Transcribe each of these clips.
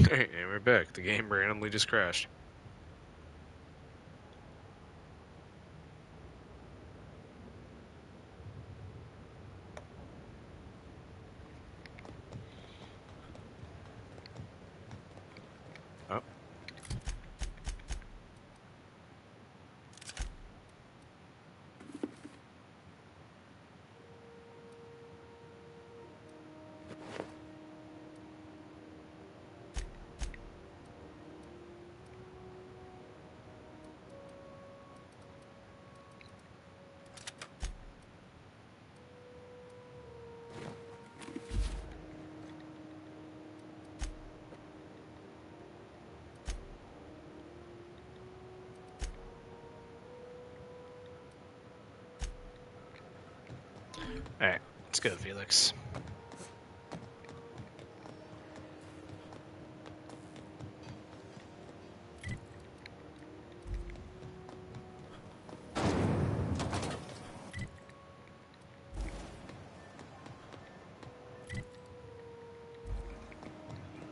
Alright, and we're back. The game randomly just crashed. Oh. Alright, let's go, Felix.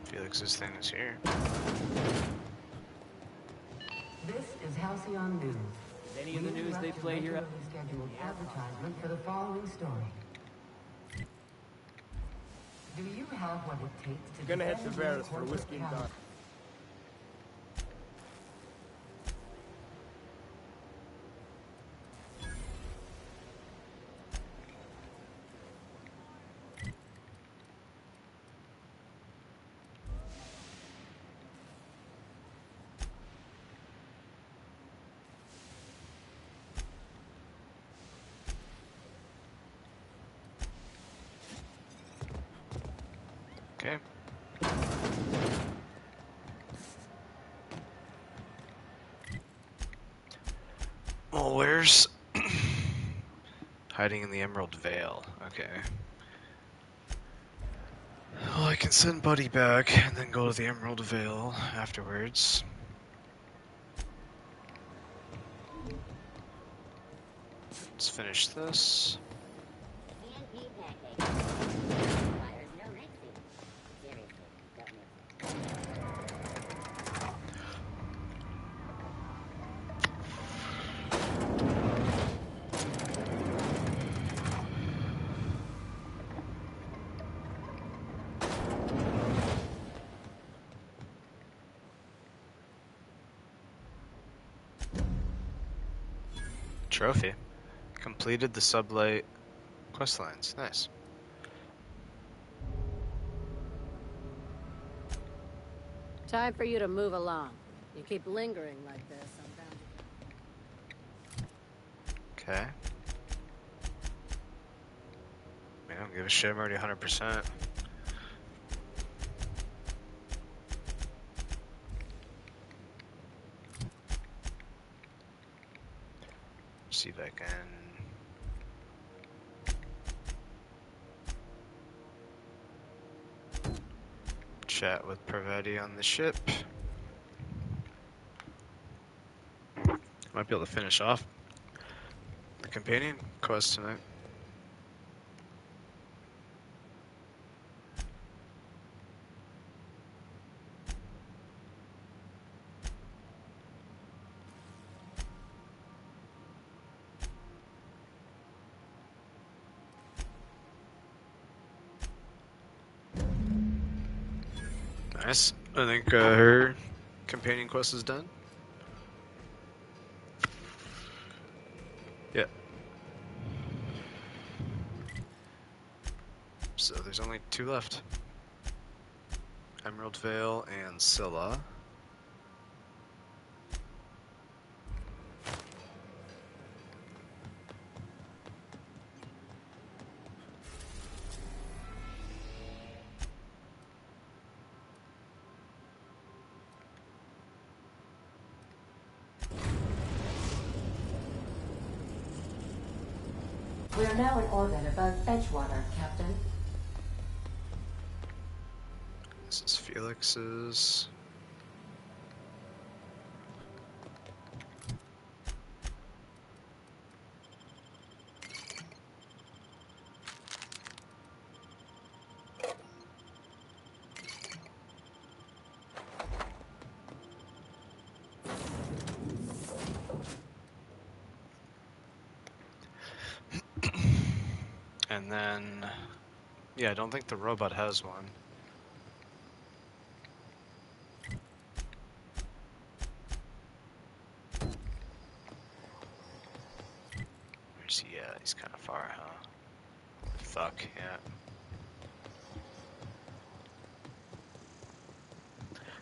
Felix's thing is here. This is Halcyon News. Any of the news they play here? Scheduled advertisement for the following story. Do you have what it takes to Gonna head to Varus for whiskey and dark. Okay. Well, where's... hiding in the Emerald Vale. Okay. Well, I can send Buddy back and then go to the Emerald Vale afterwards. Let's finish this. Trophy. Completed the sublight quest lines. Nice. Time for you to move along. You keep lingering like this, I'm bound to... Okay. I don't give a shit. I'm already 100%. See if I can chat with Pravati on the ship. Might be able to finish off the companion quest tonight. Nice. I think her companion quest is done. Yeah. So there's only 2 left. Emerald Vale and Scylla. We are now in orbit above Edgewater, Captain. This is Felix's. And then, yeah, I don't think the robot has one. Where's he at? He's kind of far, huh? Fuck, yeah.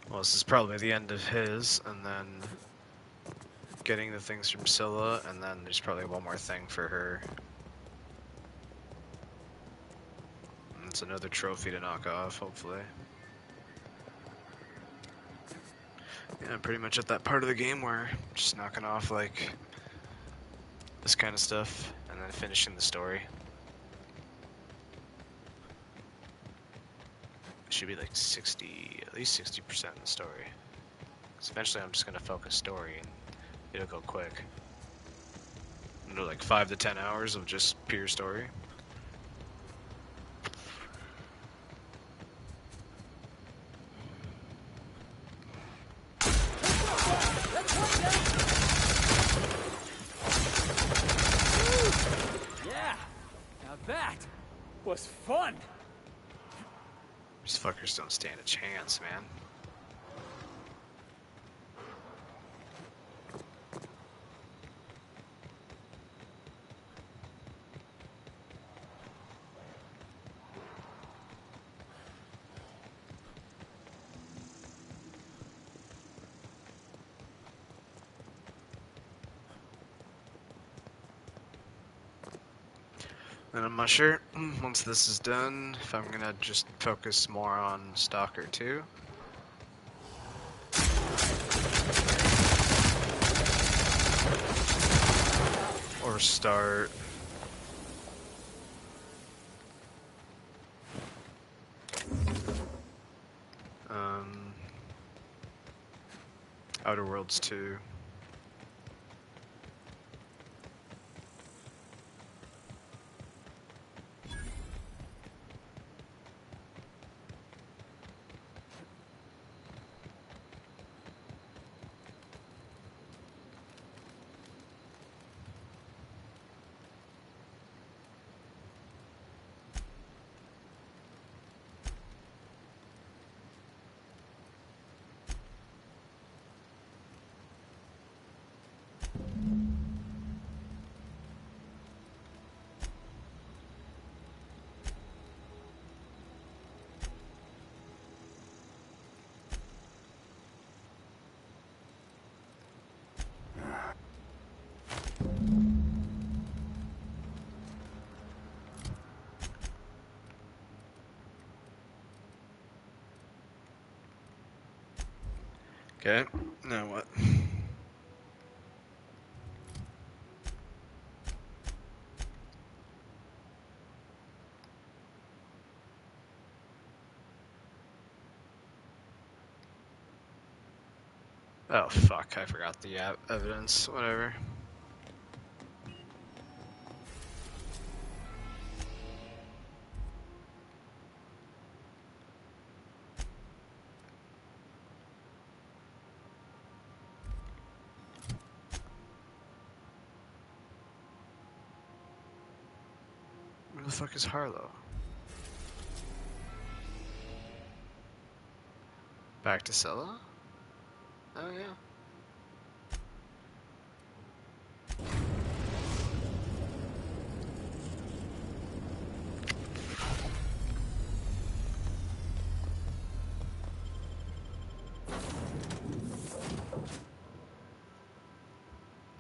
Well, this is probably the end of his, and then getting the things from Scylla, and then there's probably one more thing for her. And it's another trophy to knock off, hopefully. Yeah, I'm pretty much at that part of the game where I'm just knocking off, like, this kind of stuff, and then finishing the story. It should be like 60, at least 60% of the story. Because eventually I'm just going to focus story, and it'll go quick. Under like 5 to 10 hours of just pure story. Yeah, now that was fun. These fuckers don't stand a chance, man. And I'm not sure, once this is done, if I'm gonna just focus more on Stalker 2. Or start... Outer Worlds 2. Okay, now what? Oh fuck, I forgot the evidence, whatever. Where the fuck is Harlow? Back to Scylla? Oh yeah.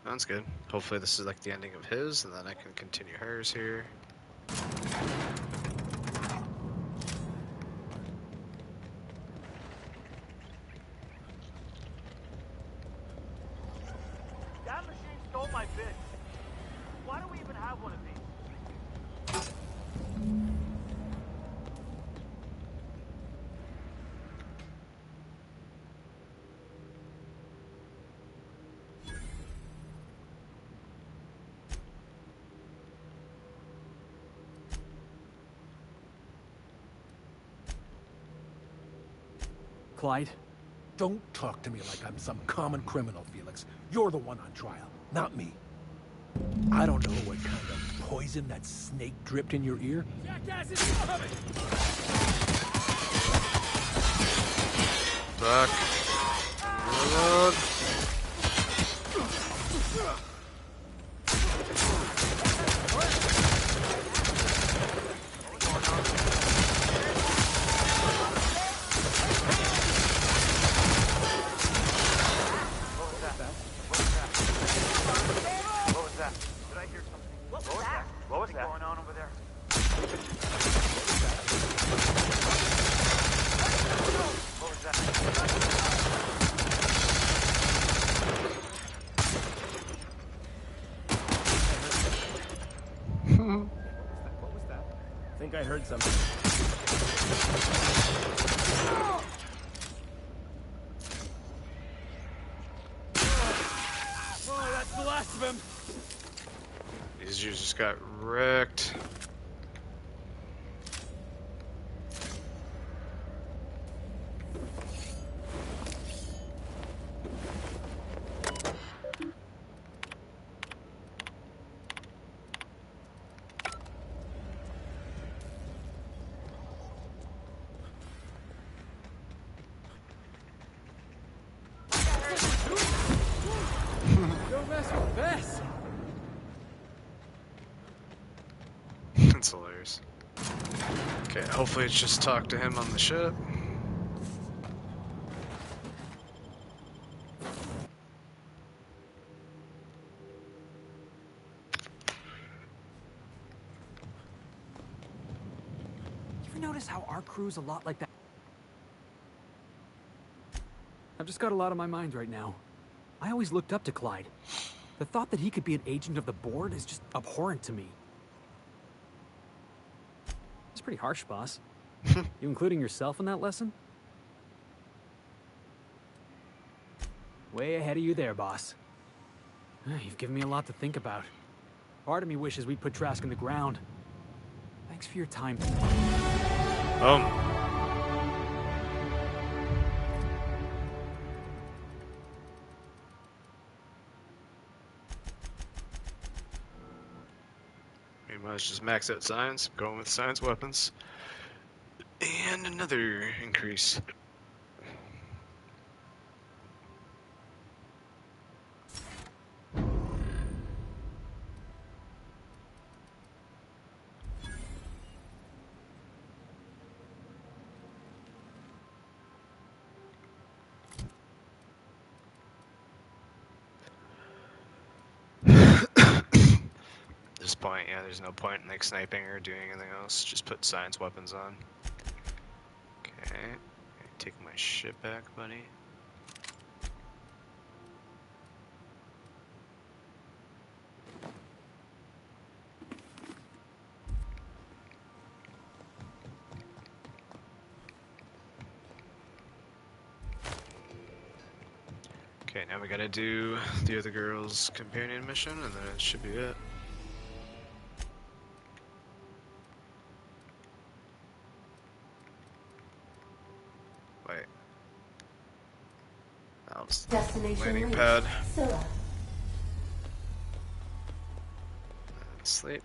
Sounds good. Hopefully this is like the ending of his, and then I can continue hers here. That machine stole my bits. Why do we even have one of these? Clyde, don't talk to me like I'm some common criminal, Felix. You're the one on trial, not me. I don't know what kind of poison that snake dripped in your ear? Fuck. Reload. What was that? Did I hear something? What was that? What was that? Going on over there? What was that? What was that? I think I heard something. Oh, that's the last of him. These dudes just got wrecked. Don't mess with Bess. That's hilarious. Okay, hopefully it's just talk to him on the ship. You ever notice how our crew's a lot like that? I've just got a lot on my mind right now. I always looked up to Clyde. The thought that he could be an agent of the board is just abhorrent to me. It's pretty harsh, boss. You including yourself in that lesson? Way ahead of you there, boss. You've given me a lot to think about. Part of me wishes we'd put Trask in the ground. Thanks for your time. Let's just max out science, going with science weapons. And another increase. At this point, yeah, there's no point in like sniping or doing anything else. Just put science weapons on. Okay, take my shit back, buddy. Okay, now we gotta do the other girl's companion mission, and then it should be it. Wait. That was the Destination landing reached. pad. Scylla. Sleep.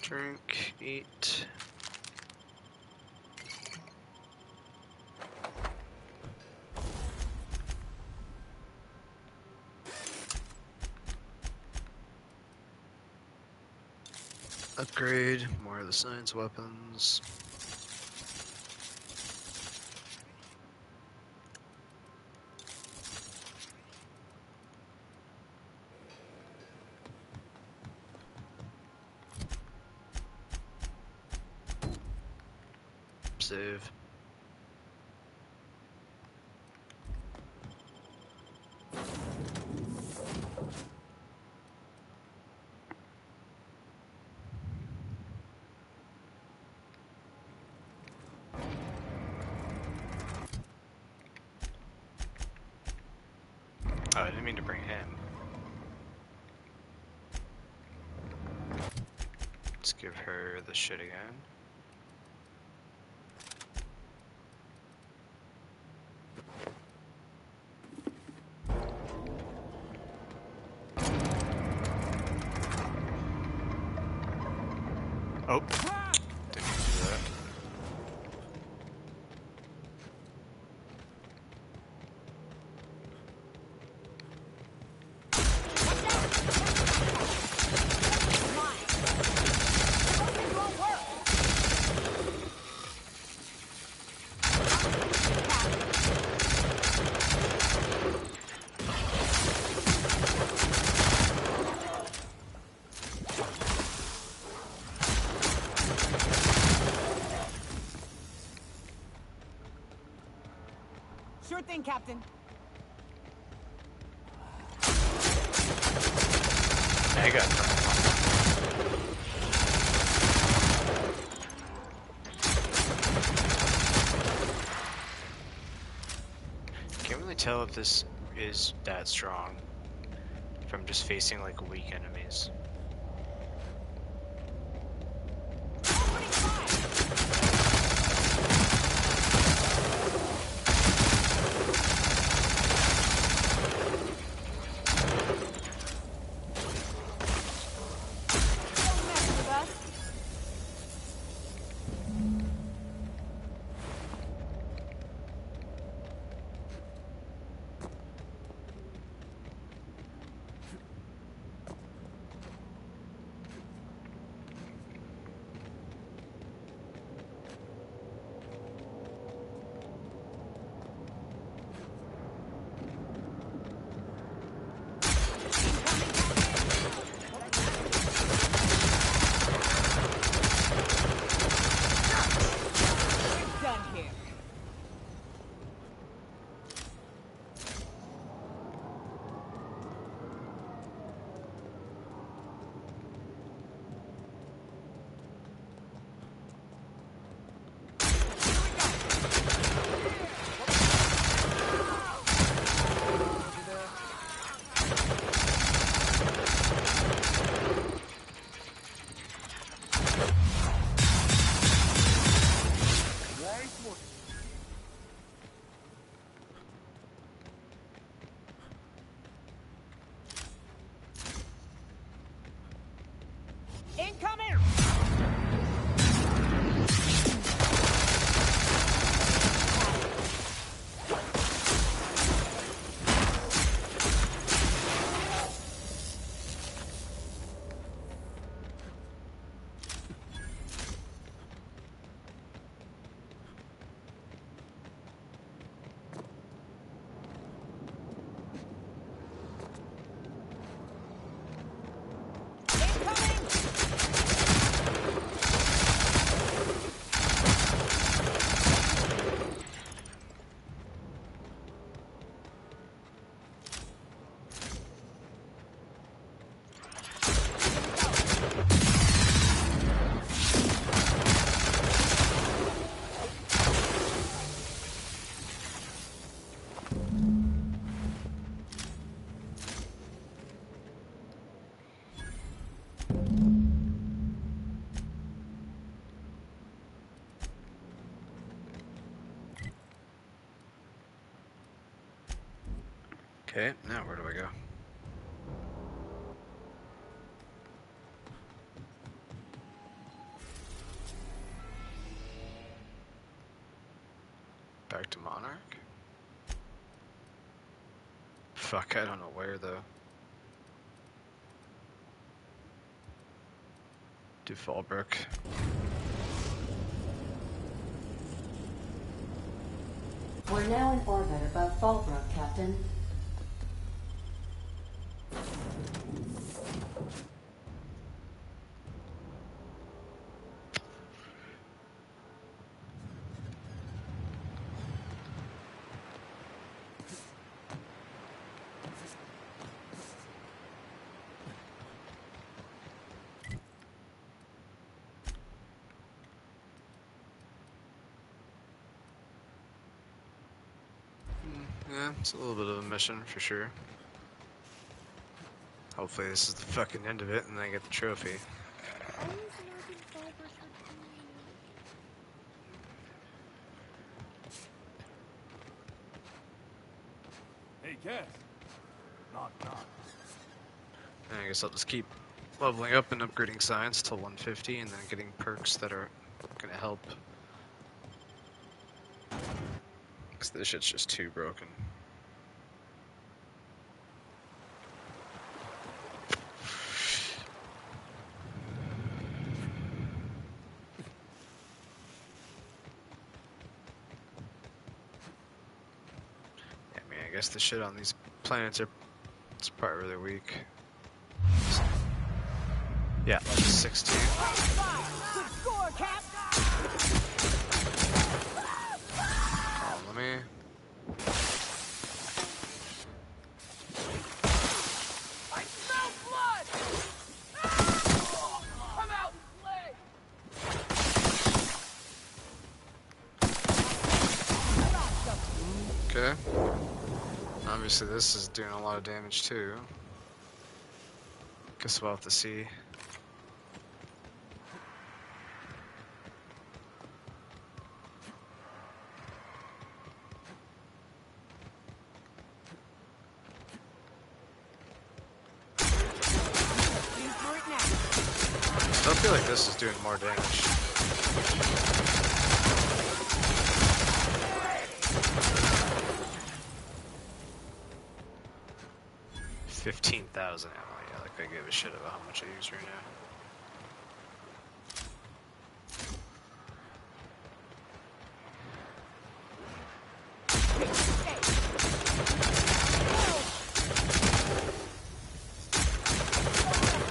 Drink, eat. Upgrade, more of the science weapons. Save. Oh, I didn't didn't mean to bring him. Let's give her the shit again. Oh, didn't mean to do that. Sure thing, Captain. I got thrown. Can't really tell if this is that strong from just facing like weak enemies. Don't mess with us. Done here. Incoming! Okay, now where do I go? Back to Monarch? Fuck, I don't know where though. To Fallbrook. We're now in orbit above Fallbrook, Captain. Yeah, it's a little bit of a mission for sure. Hopefully this is the fucking end of it and then I get the trophy. Hey, Cass. Knock, knock. And I guess I'll just keep leveling up and upgrading science till 150 and then getting perks that are gonna help. Because this shit's just too broken. Yeah, I mean, I guess the shit on these planets it's probably really weak. Yeah, level 16. Good score, Cap. Oh, let me... I smell blood. Come out and play. Okay. Obviously this is doing a lot of damage too. Guess we'll have to see. I feel like this is doing more damage. $15,000 ammo. Yeah, like I give a shit about how much I use right now.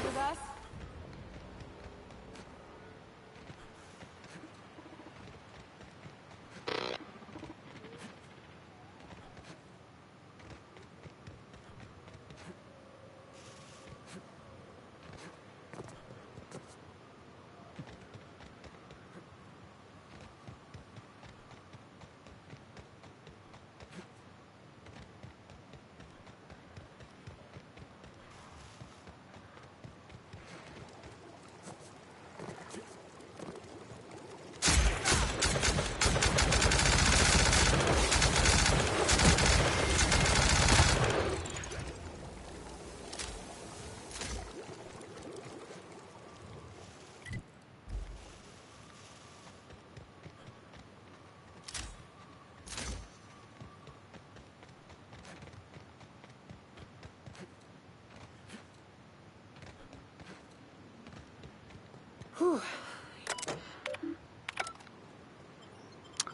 With us.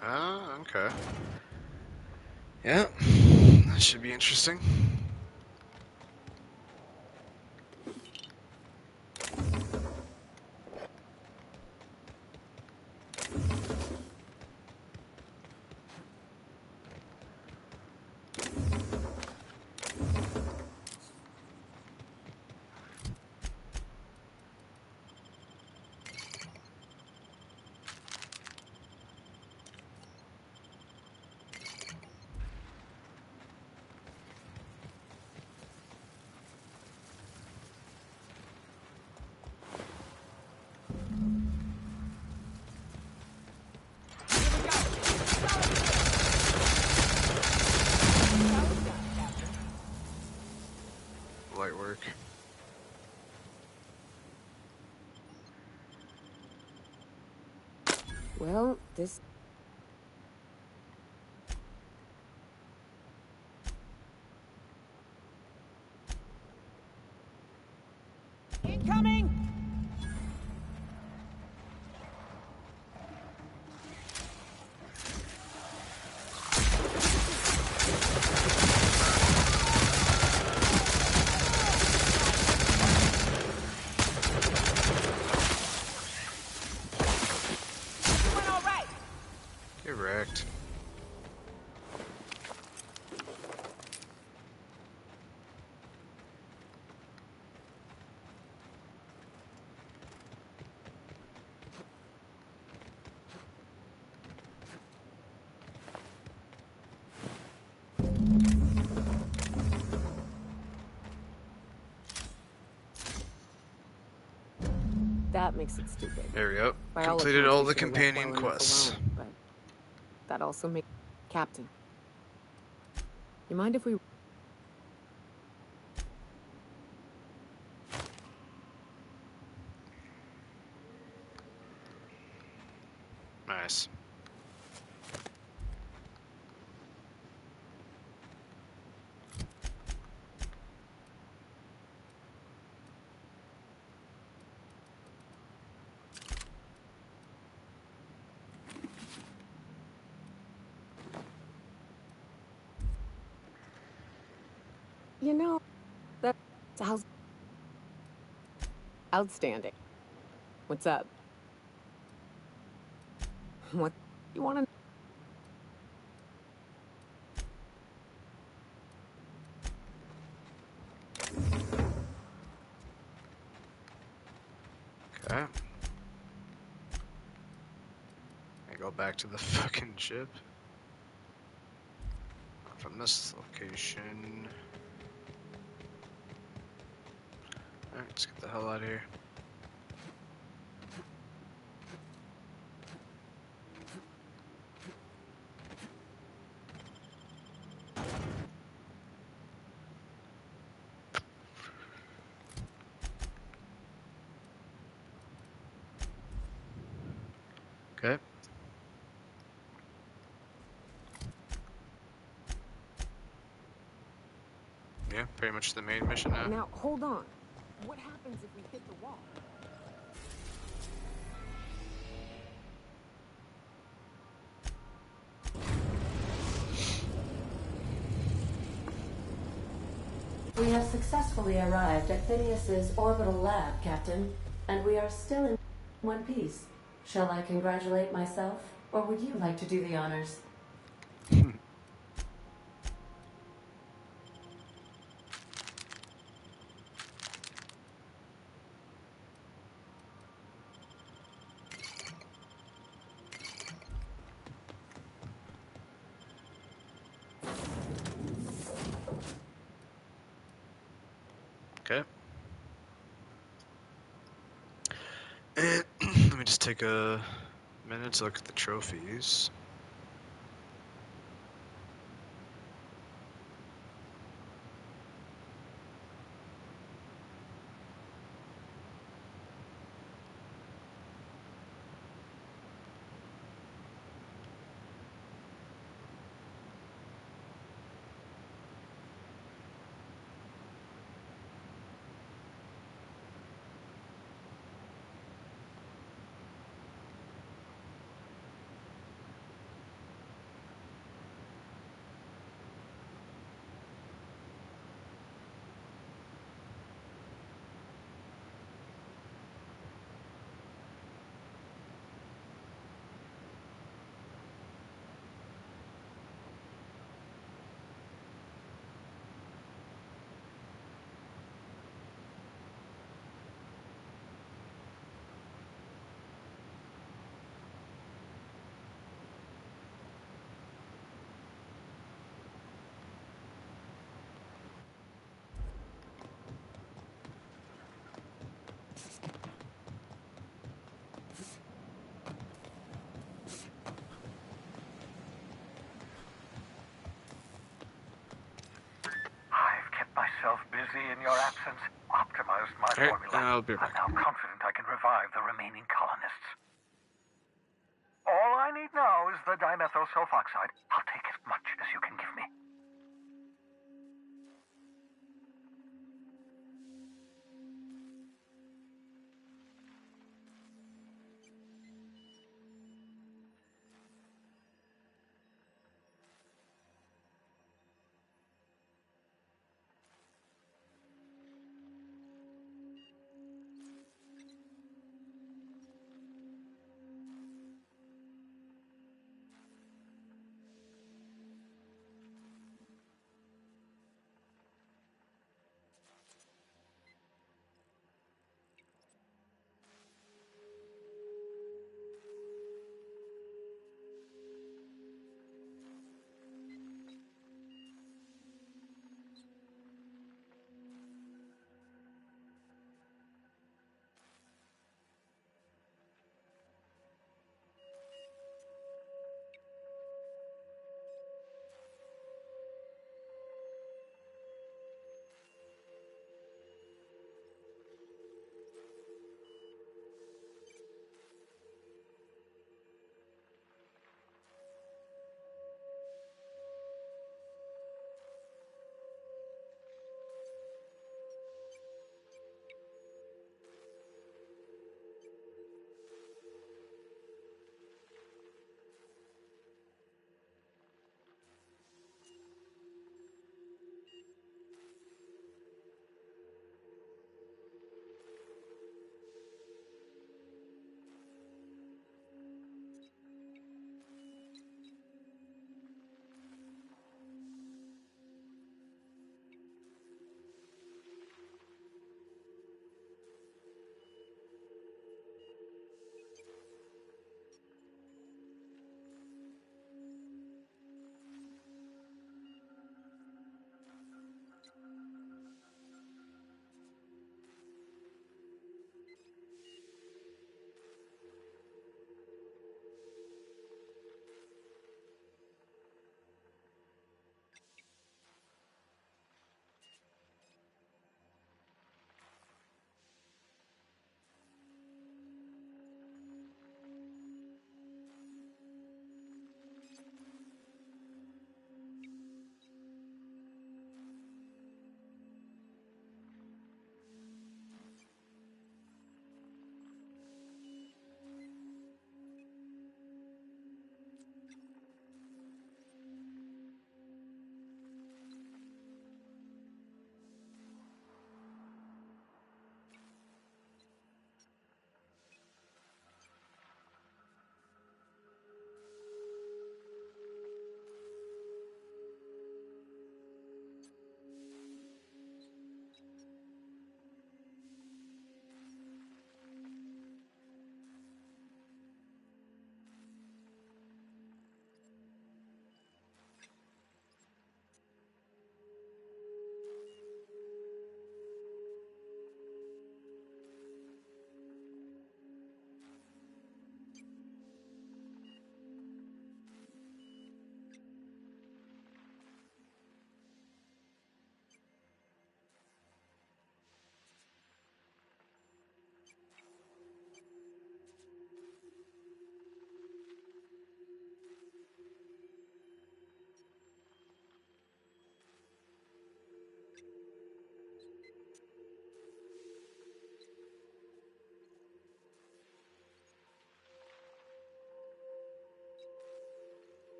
Ah, okay. Yeah, that should be interesting. Light work. Well, this. Incoming! Everyone all right? that makes it stupid. There we go. By all Completed accounts, all we the should have left companion well enough quests. alone, but that also makes... Captain. You mind if we... Nice. You know, that sounds outstanding. What's up? What you want to... Okay. I go back to the fucking ship. From this location. Alright, let's get the hell out of here. Okay. Yeah, pretty much the main mission now. Now, hold on. What happens if we hit the wall? We have successfully arrived at Phineas's orbital lab, Captain, and we are still in one piece. Shall I congratulate myself, or would you like to do the honors? Okay. And let me just take a minute to look at the trophies. I've kept myself busy in your absence, optimized my Alright, formula. I'll be back. I'm now confident I can revive the remaining colonists. All I need now is the dimethyl sulfoxide. I'll take as much as you can give me.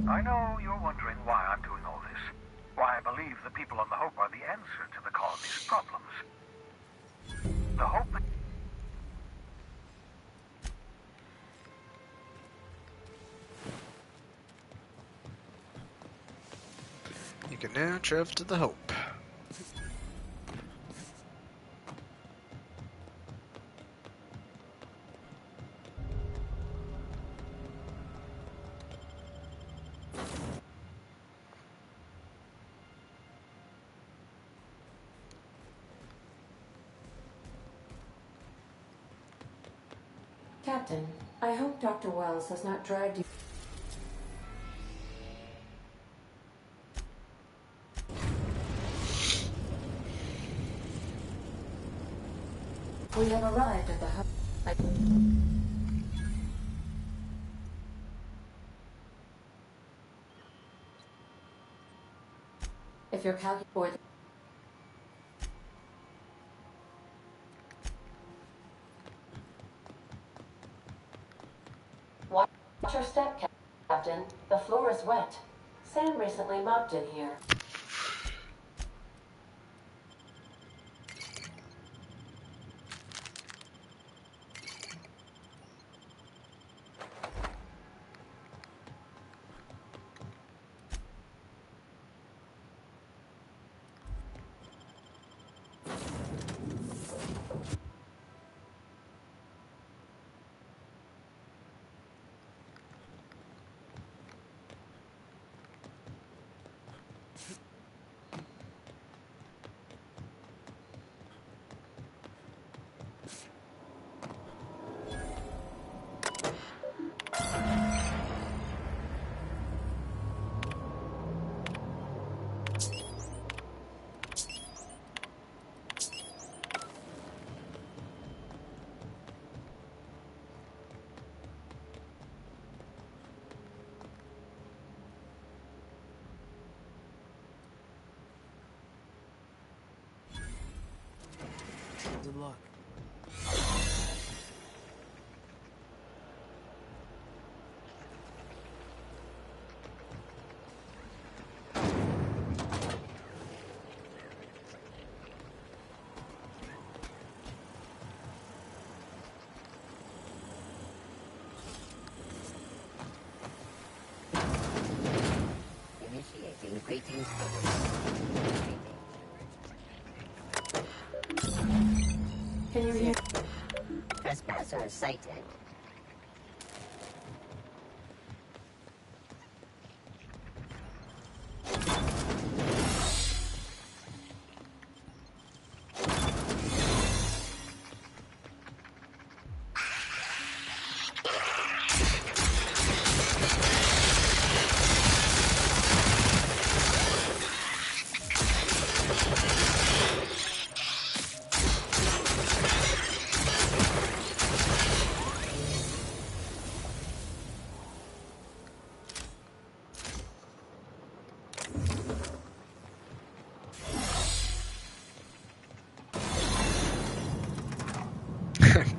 I know you're wondering why I'm doing all this. Why I believe the people on the Hope are the answer to the colony's problems. The Hope... You can now travel to the Hope. Captain, I hope Dr. Wells has not dragged you. We have arrived at the hub. If you're calculating, watch your step, Captain. The floor is wet. Sam recently mopped in here. Good luck. Initiating greetings. Can you hear? Trespasser sighted.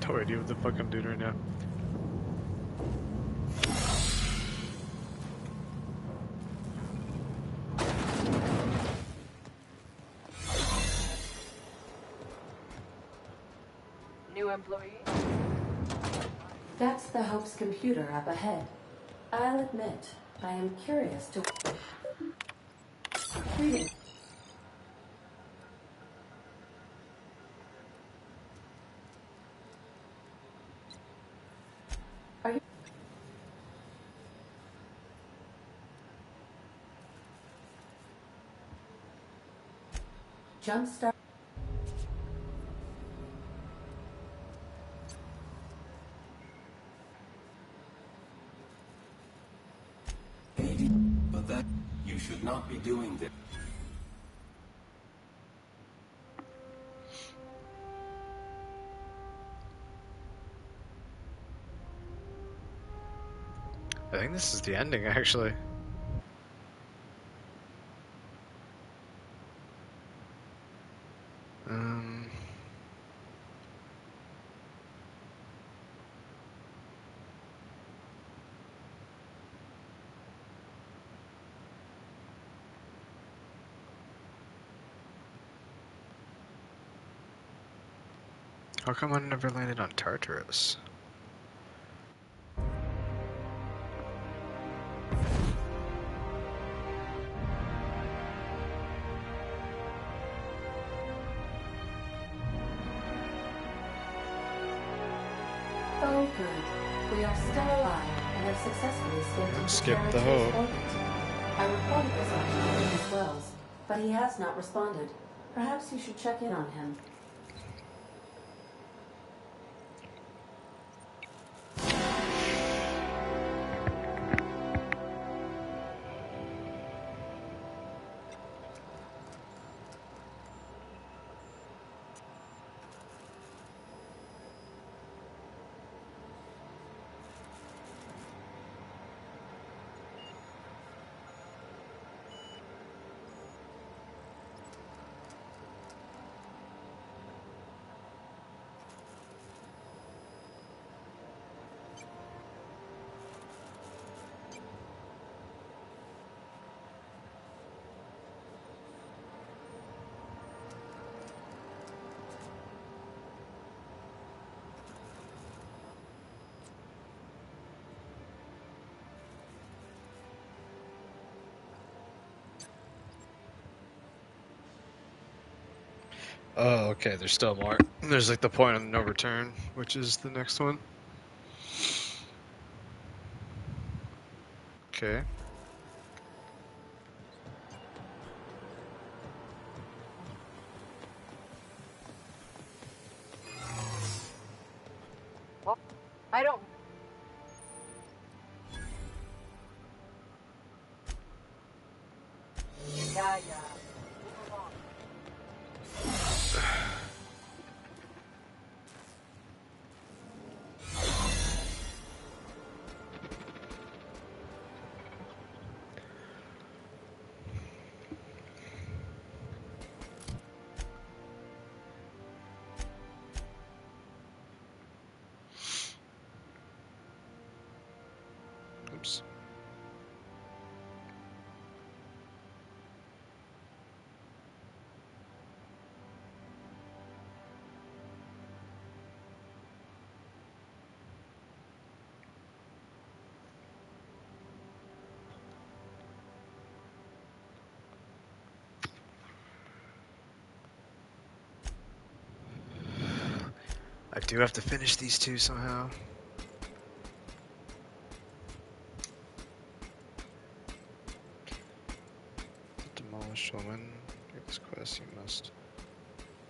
No idea what the fuck I'm doing right now. New employee? That's the Hope's computer up ahead. I'll admit, I am curious to... Greetings. Are you... Jumpstart... But that you should not be doing this. I think this is the ending, actually. Um... How come I never landed on Tartarus? Oh, good. We are still alive and have successfully escaped into Skip the Terrace's hope. orbit. I reported this on to as Wells, but he has not responded. Perhaps you should check in on him. Oh, okay, there's still more. There's like the point of no return, which is the next one. Okay. Well, I don't. Yeah. Move along. Oops. I do have to finish these two somehow. Demolish woman. Get this quest, you must.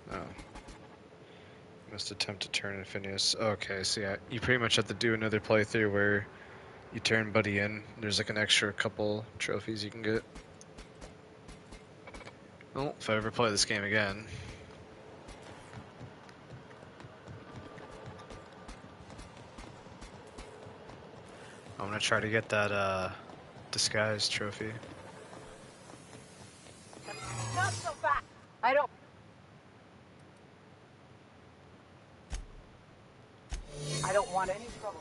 No. You must attempt to turn in Phineas. Okay, so yeah, you pretty much have to do another playthrough where you turn Buddy in. There's like an extra couple trophies you can get. Well, if I ever play this game again. I'm gonna try to get that disguise trophy. Not so fast. I don't. I don't want any trouble.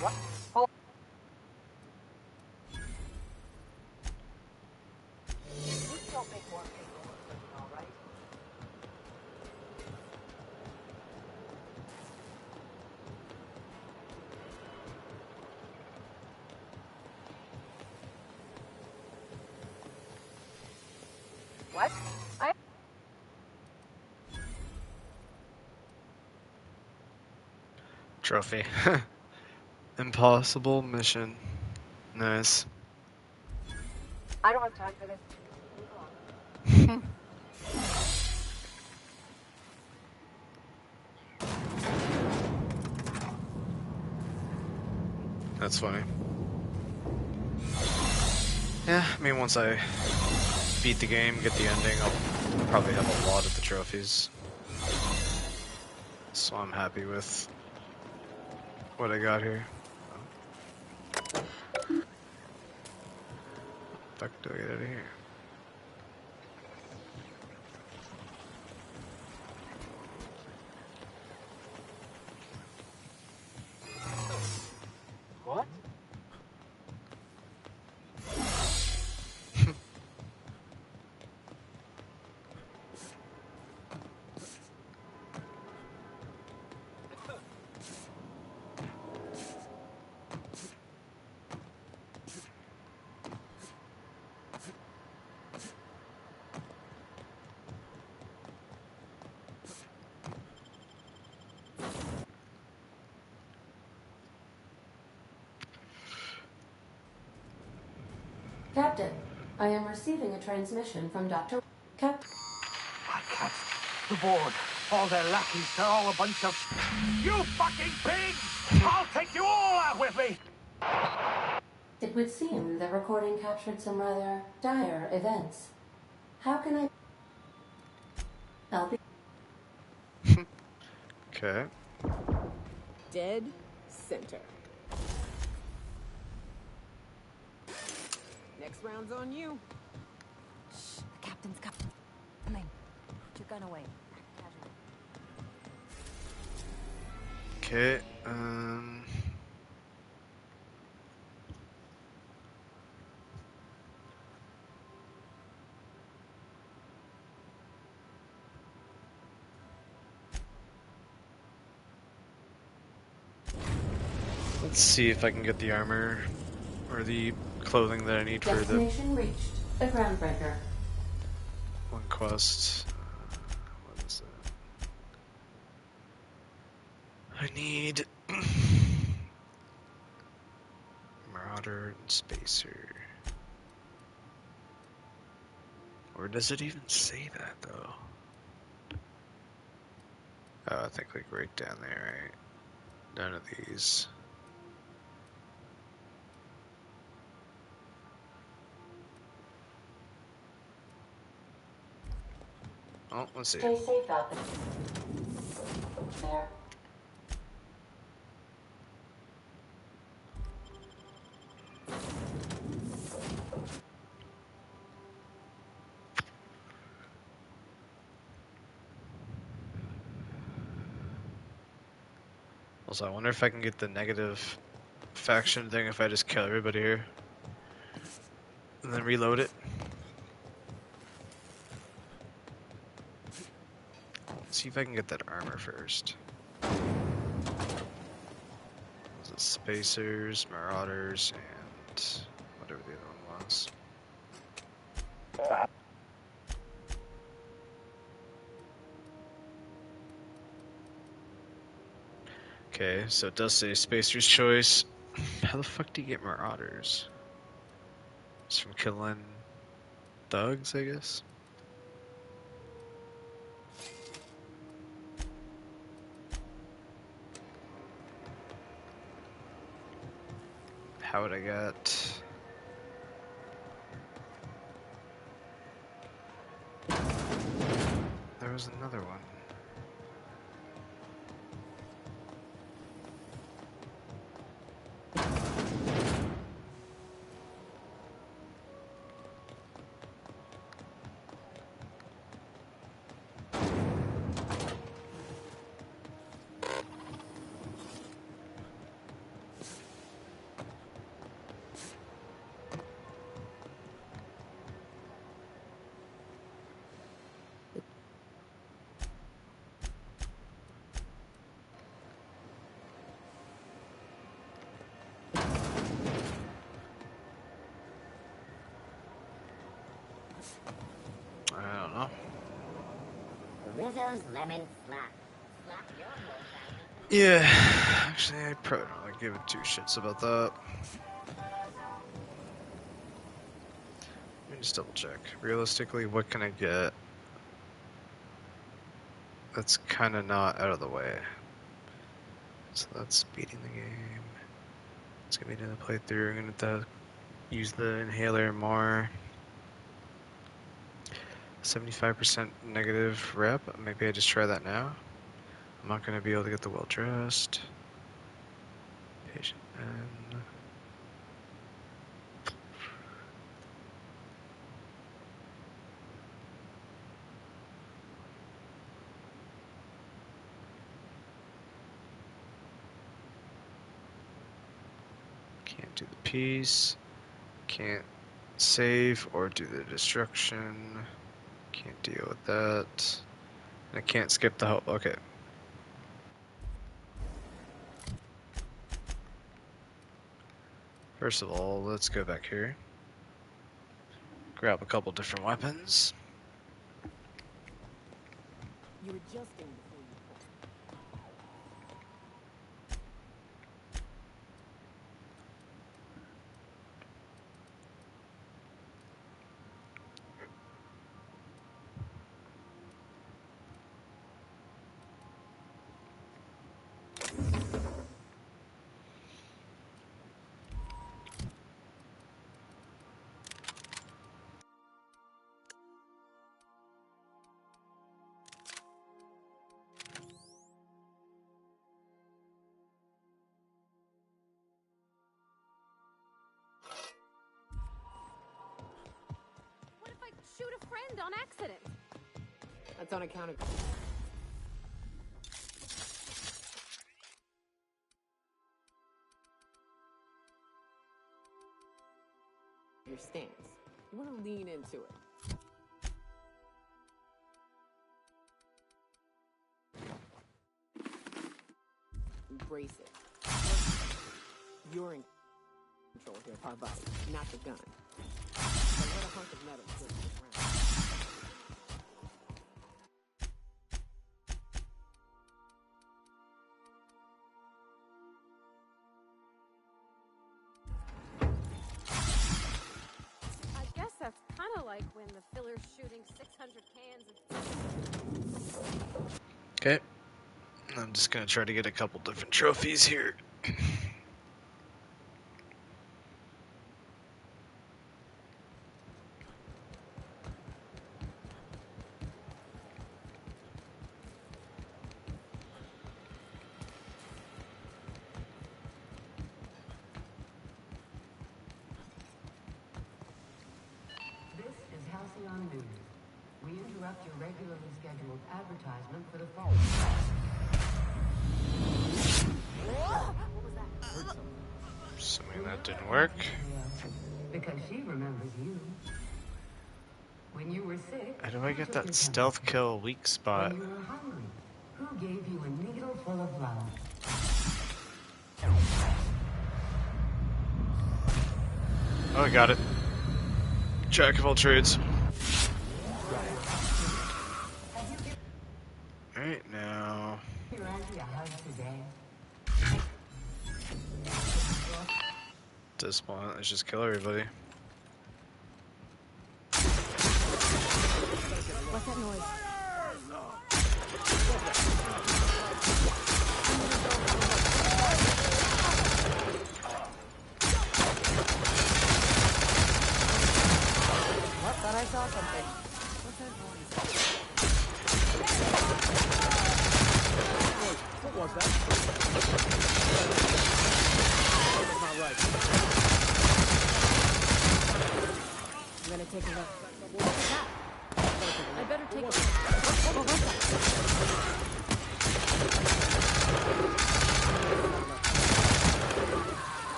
What? Hold. Please don't make more paperwork, all right? What? Trophy. Impossible mission. Nice. I don't have time for this. Move along. That's funny. Yeah, I mean, once I beat the game, get the ending, I'll probably have a lot of the trophies. So I'm happy with what I got here. Fuck, do I get out of here? What? Captain, I am receiving a transmission from Dr. Captain. I can't. The board. All their lackeys. They're all a bunch of... You fucking pigs! I'll take you all out with me! It would seem the recording captured some rather dire events. How can I help you? Okay. Dead center. Next round's on you. Shh, the captain's coming. Put your gun away. Okay, let's see if I can get the armor or the clothing that I need for the Destination reached. A groundbreaker. one quest. What is that? I need Marauder and Spacer. Or does it even say that though? Oh, I think like right down there, right? None of these. Oh, let's see. Stay safe out there. Also, I wonder if I can get the negative faction thing if I just kill everybody here. And then reload it. Let's see if I can get that armor first. Was it Spacers, Marauders, and whatever the other one was. Okay, so it does say Spacer's Choice. How the fuck do you get Marauders? It's from killing thugs, I guess? How would I get... There was another one. I don't know. Rizzo's lemon slap. Slap your whole family. Yeah, actually, I probably don't like giving two shits about that. Let me just double check. Realistically, what can I get that's kind of not out of the way? So that's speeding the game. It's gonna be another playthrough. I'm gonna have to use the inhaler more. 75% negative rep. Maybe I just try that now. I'm not gonna be able to get the well dressed. Patient N. Can't do the piece. Can't save or do the destruction. Can't deal with that. I can't skip the help. Okay. First of all, let's go back here. Grab a couple different weapons. You were adjusting before you pulled. What if I shoot a friend on accident? That's on account of your stance. You want to lean into it. Embrace it. You're in control here of our body, not the gun. So let a hunk of metal slip to the ground. I guess that's kind of like when the filler's shooting 600 cans of... Okay. I'm just gonna try to get a couple different trophies here. This is Halcyon News. We interrupt your regularly scheduled advertisement for the fall. Assuming that didn't work. Because she remembers you. When you were sick, How do I who get took that your stealth kill weak spot? When you were hungry, who gave you a needle full of love? Oh, I got it. Jack of all trades. Alright, now. Your auntie a hug today. At this point, let's just kill everybody. What's that noise? What? Thought I saw something. What's that noise? What was that? That's not right. I'm gonna take a look. What was that? I better take a look.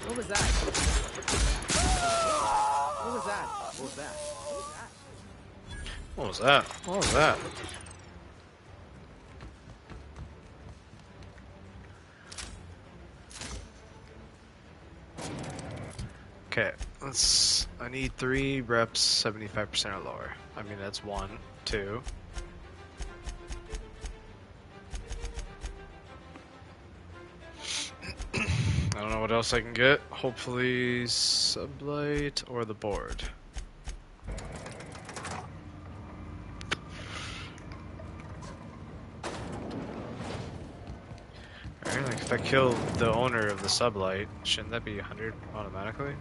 What was that? What was that? What was that? What was that? What was that? What was that? Okay, let's. I need 3 reps, 75% or lower. I mean, that's 1, 2. I don't know what else I can get. Hopefully sublight or the board. Alright, like if I kill the owner of the sublight, shouldn't that be 100 automatically?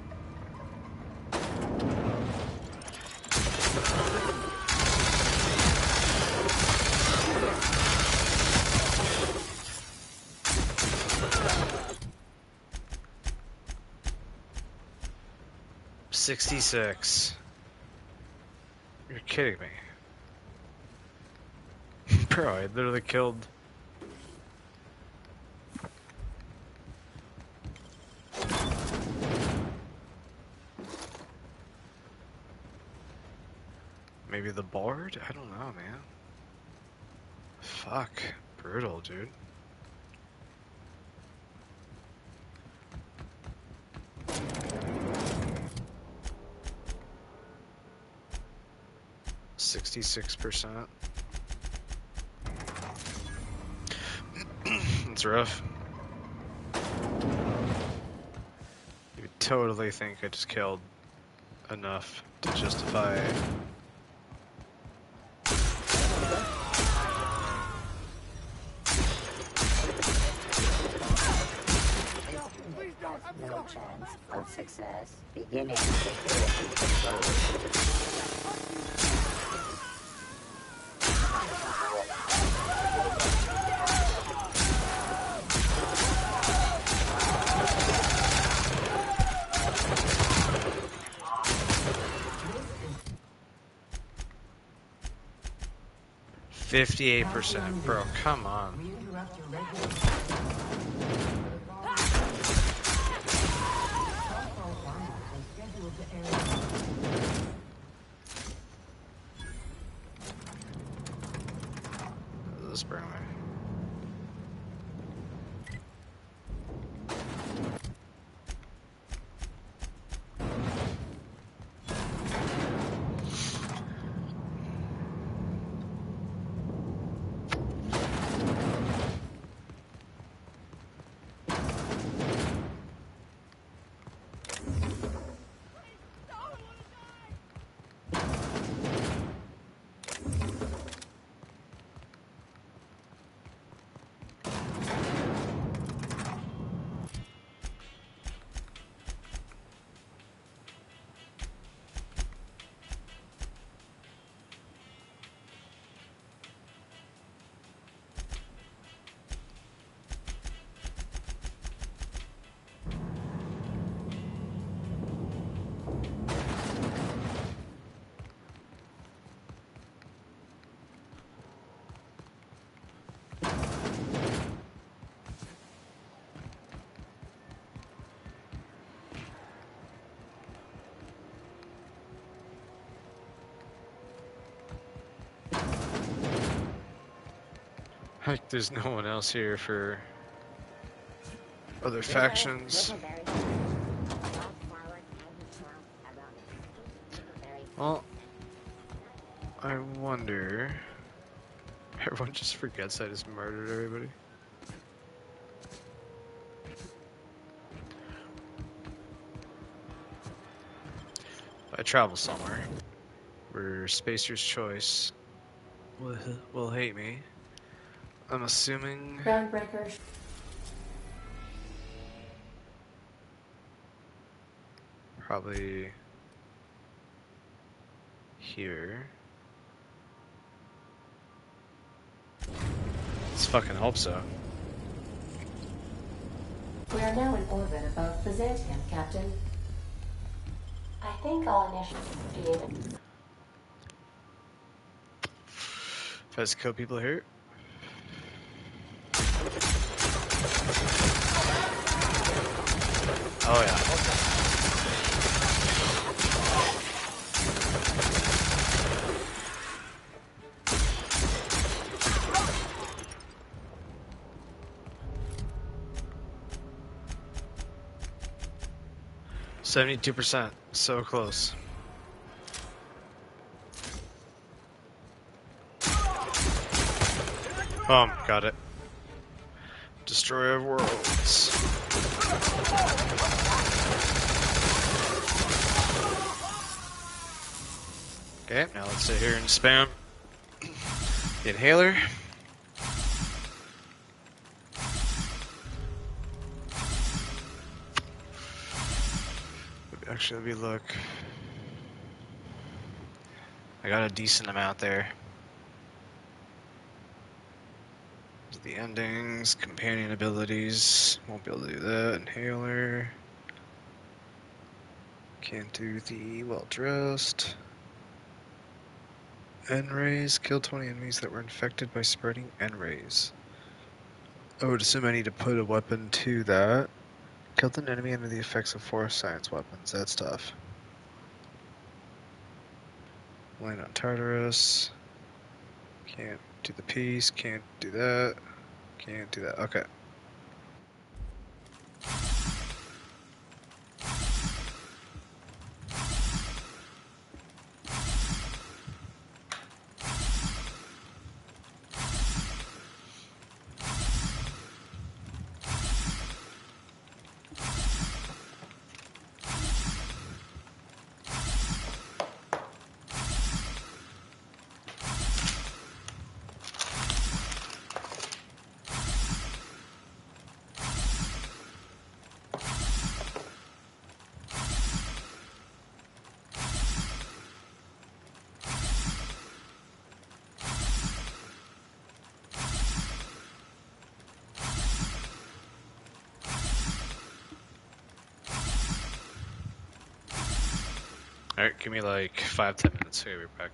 $66. You're kidding me. Bro, I literally killed... Maybe the board? I don't know, man. Fuck. Brutal, dude. $66%. It's rough. You would totally think I just killed enough to justify... No chance of success. Beginning. 58%, bro, come on. This burn me. Like, there's no one else here for other factions. Well, I wonder... Everyone just forgets I just murdered everybody. If I travel somewhere where Spacer's Choice will hate me, I'm assuming... Groundbreaker. Probably... here. Let's fucking hope so. We are now in orbit above Byzantium, Captain. I think I'll initiate. If I just kill people here. Oh yeah. 72%, so close. Boom, got it. Destroyer of worlds. Okay, now let's sit here and spam the inhaler. Actually, let me look. I got a decent amount there. The endings, companion abilities. Won't be able to do that. Inhaler. Can't do the well dressed. N-rays. Kill 20 enemies that were infected by spreading N-rays. I would assume I need to put a weapon to that. Killed an enemy under the effects of forest science weapons. That's tough. Land on Tartarus. Can't do the piece. Can't do that. Can't do that. Okay. Alright, give me like 5-10 minutes. Okay, we're back.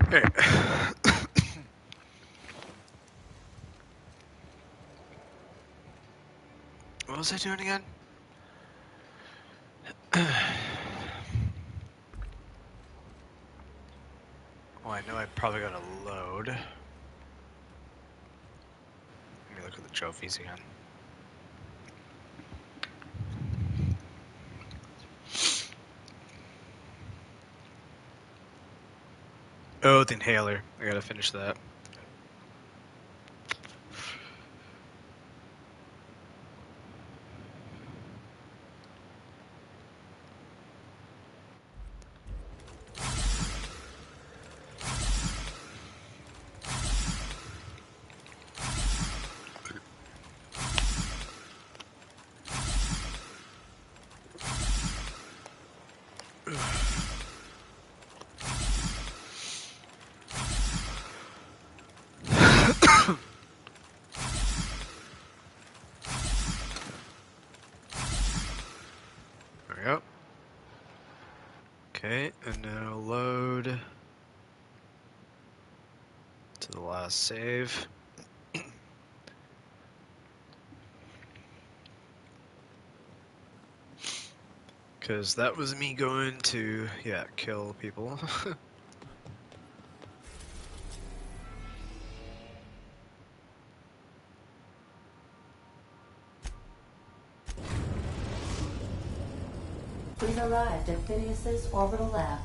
Hey. What was I doing again? Oh, I know I probably got to load. Let me look at the trophies again. Oh, the inhaler. I gotta finish that. There we go. Okay, and now load to the last save. Because that was me going to, yeah, kill people. We've arrived at Phineas's orbital lab.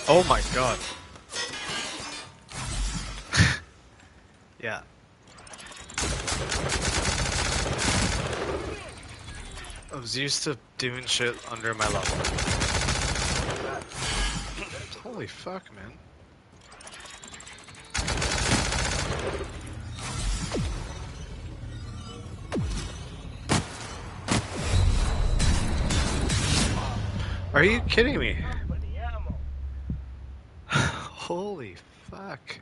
Oh my god. Yeah. I was used to doing shit under my level. Holy fuck, man. Are you kidding me? Holy fuck.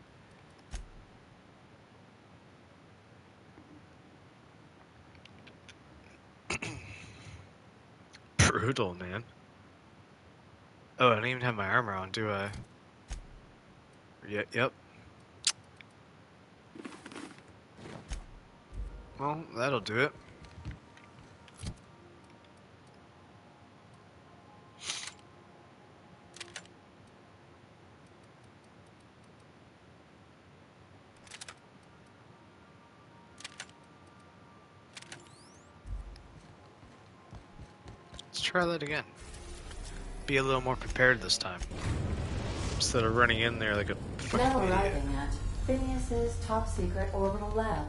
Brutal, man. Oh, I don't even have my armor on, do I? Yep. Well, that'll do it. Let's try that again. Be a little more prepared this time. Instead of running in there like a fucking Now idiot. arriving at Phineas's top secret orbital lab.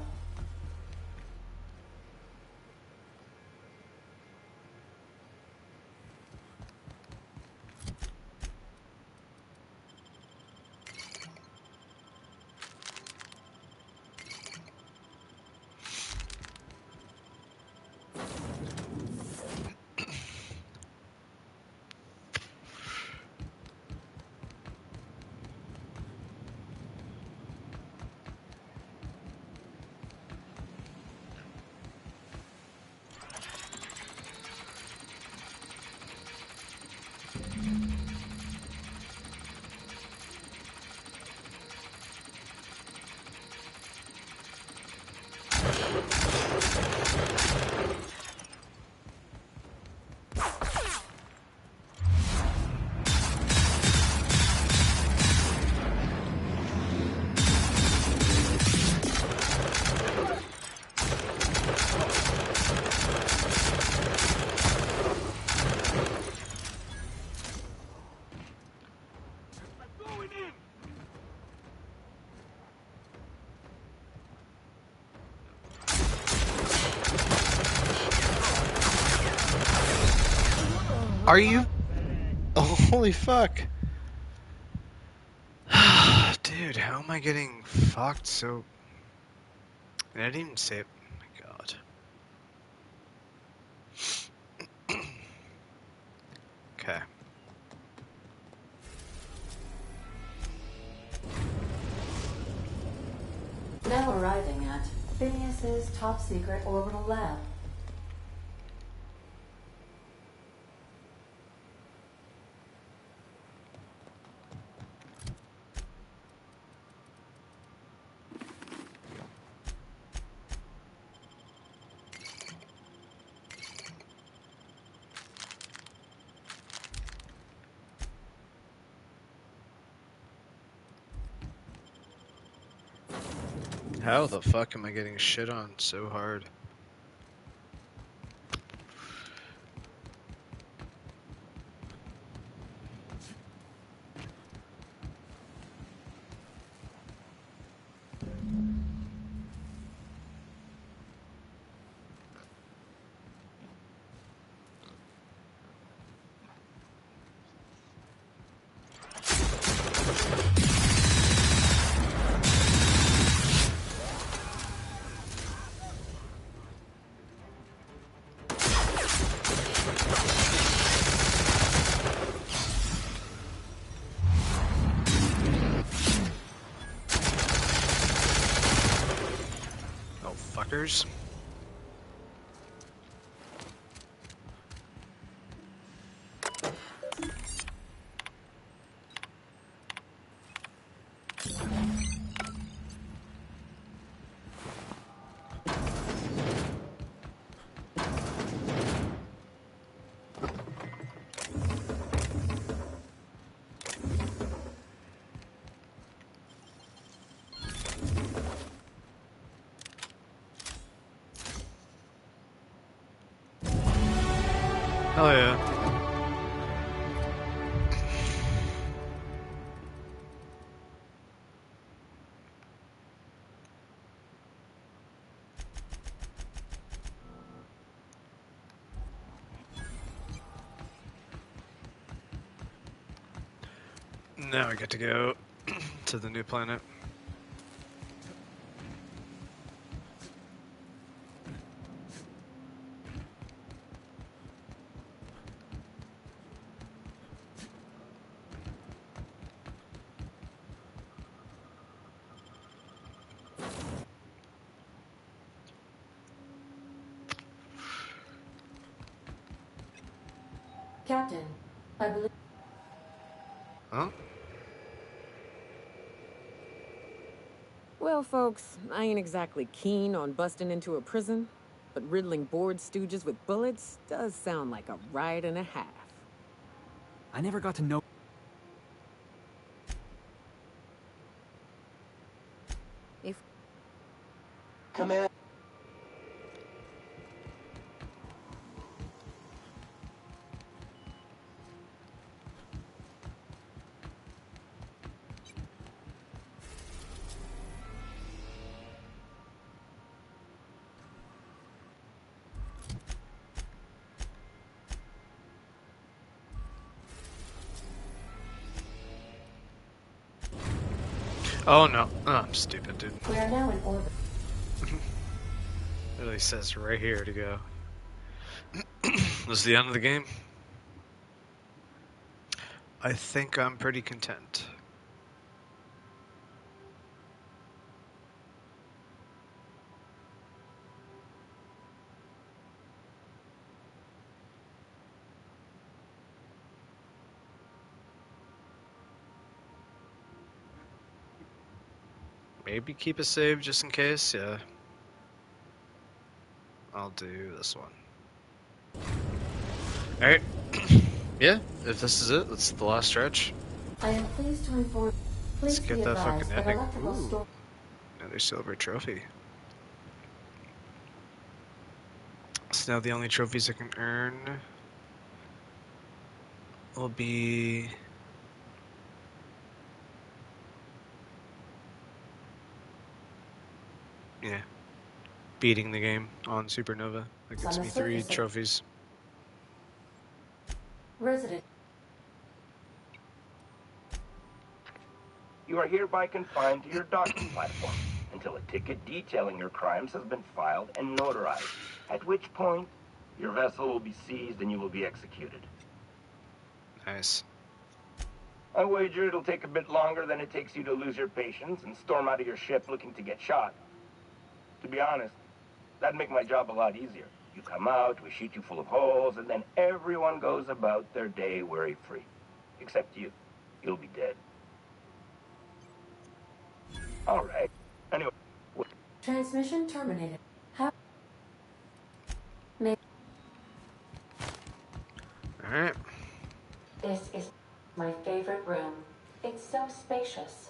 Are you? Oh, holy fuck. Dude, how am I getting fucked so... I didn't even say it. Oh my god. Now arriving at Phineas's top secret orbital lab. How the fuck am I getting shit on so hard? Oh, fuckers. Oh yeah. Now I get to go to the new planet. Captain, I believe... Huh? Well, folks, I ain't exactly keen on busting into a prison, but riddling bored stooges with bullets does sound like a ride and a half. I never got to know. If Command. Oh no. Oh, I'm stupid, dude. We are now in orbit. It really says right here to go. This is the end of the game. I think I'm pretty content. Maybe keep a save just in case, yeah. I'll do this one. Alright. Yeah, if this is it, that's the last stretch. I am pleased to inform... Let's Please get be that advised fucking that ending. electrical Ooh, store... another silver trophy. So now the only trophies I can earn will be... yeah, beating the game on Supernova. That On gets the me 3 surface of... trophies. Resident... You are hereby confined to your docking platform until a ticket detailing your crimes has been filed and notarized, at which point your vessel will be seized and you will be executed. Nice. I wager it'll take a bit longer than it takes you to lose your patience and storm out of your ship looking to get shot. To be honest, that'd make my job a lot easier. You come out, we shoot you full of holes, and then everyone goes about their day worry-free. Except you. You'll be dead. All right. Anyway. Transmission terminated. How? Alright. This is my favorite room. It's so spacious.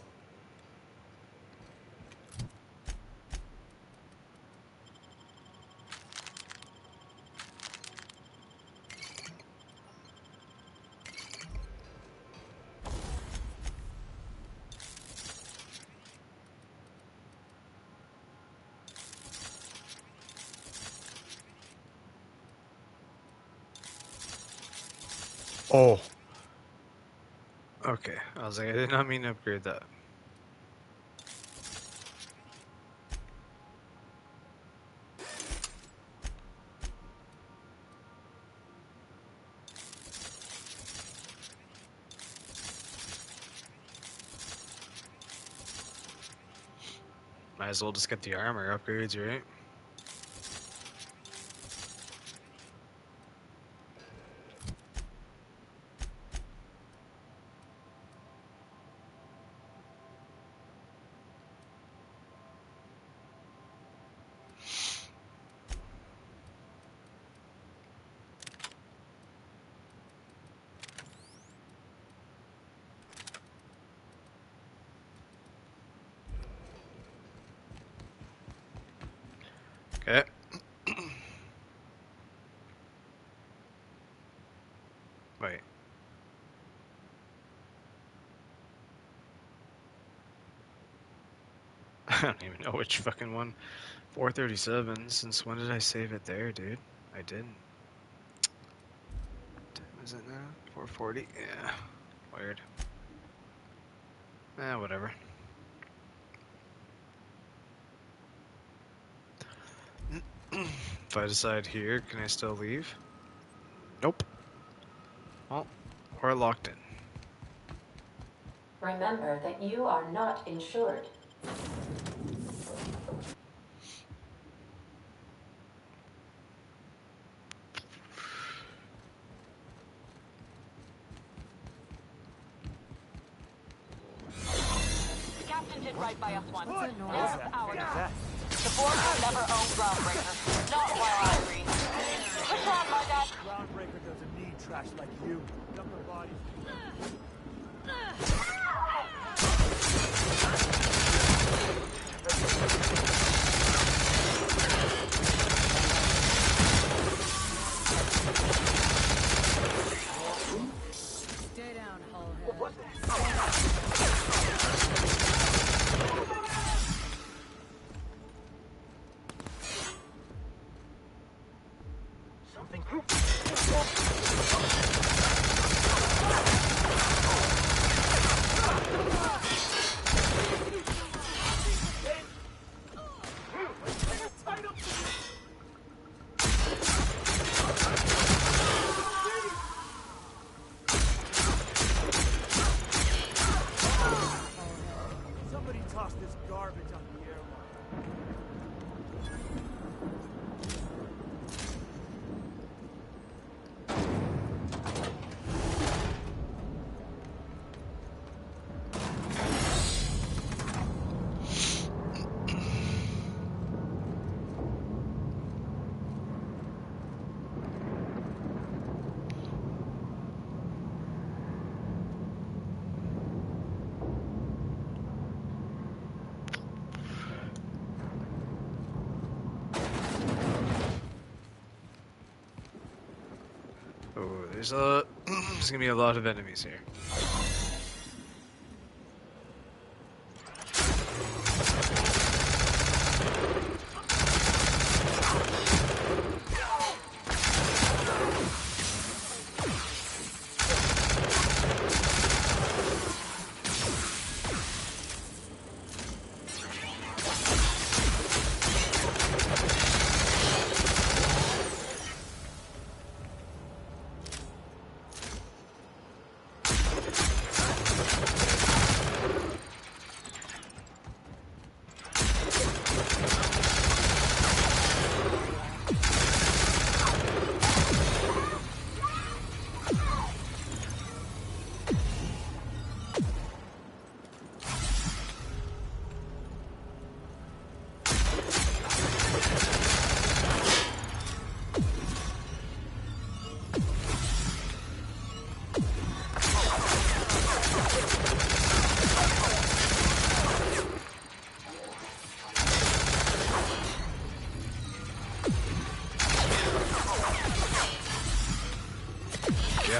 Oh. Okay, I was like, I did not mean to upgrade that. Might as well just get the armor upgrades, right? Okay. Wait. I don't even know which fucking one. 437. Since when did I save it there, dude? I didn't. What is it now? 440? Yeah. Weird. Whatever. If I decide here, can I still leave? Nope. Well, we're locked in. Remember that you are not insured. The captain did right by us once. Now it's our turn. The board will never own Groundbreaker. Not while I read. What's wrong, my dad? Groundbreaker doesn't need trash like you. Younger bodies. Stay down, Hullhead. What? Something. Somebody toss this garbage on the airline. Oh, there's a there's gonna be a lot of enemies here.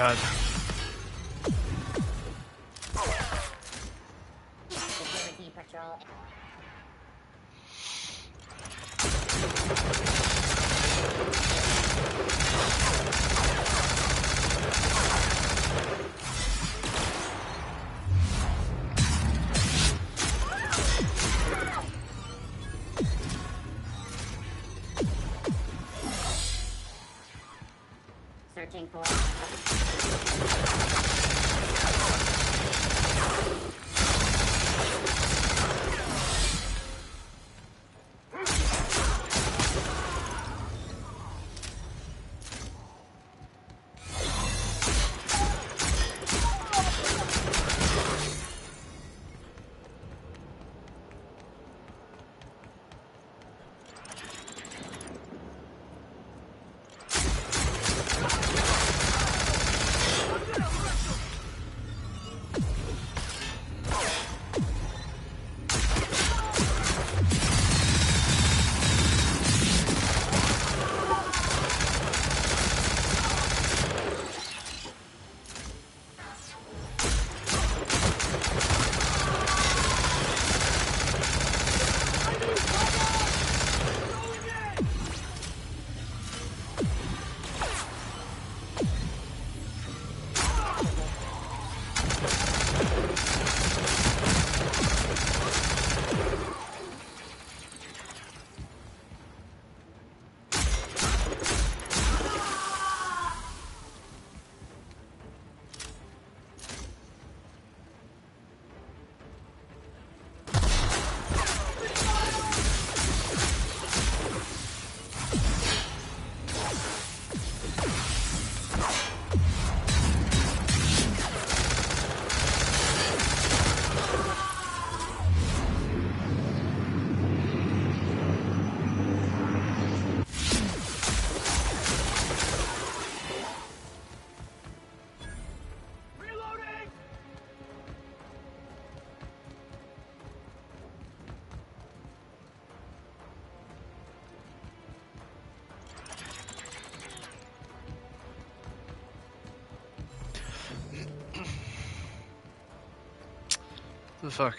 God. Security patrol. Searching for. The fuck?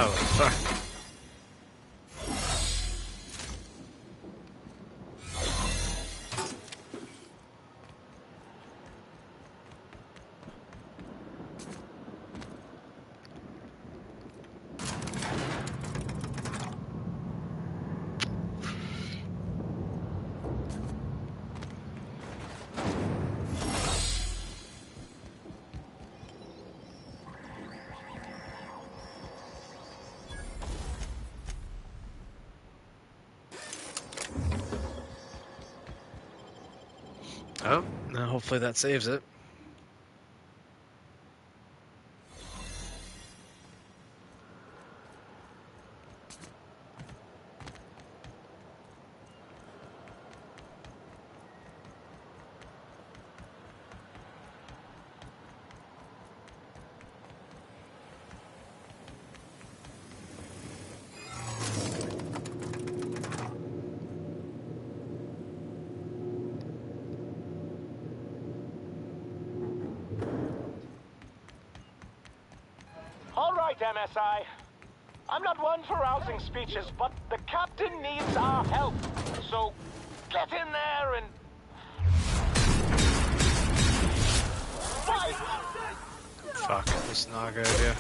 Oh, fuck. Oh, now hopefully that saves it. All right, MSI. I'm not one for rousing speeches, but the captain needs our help. So, get in there and... fight! Fuck, this is not a good idea.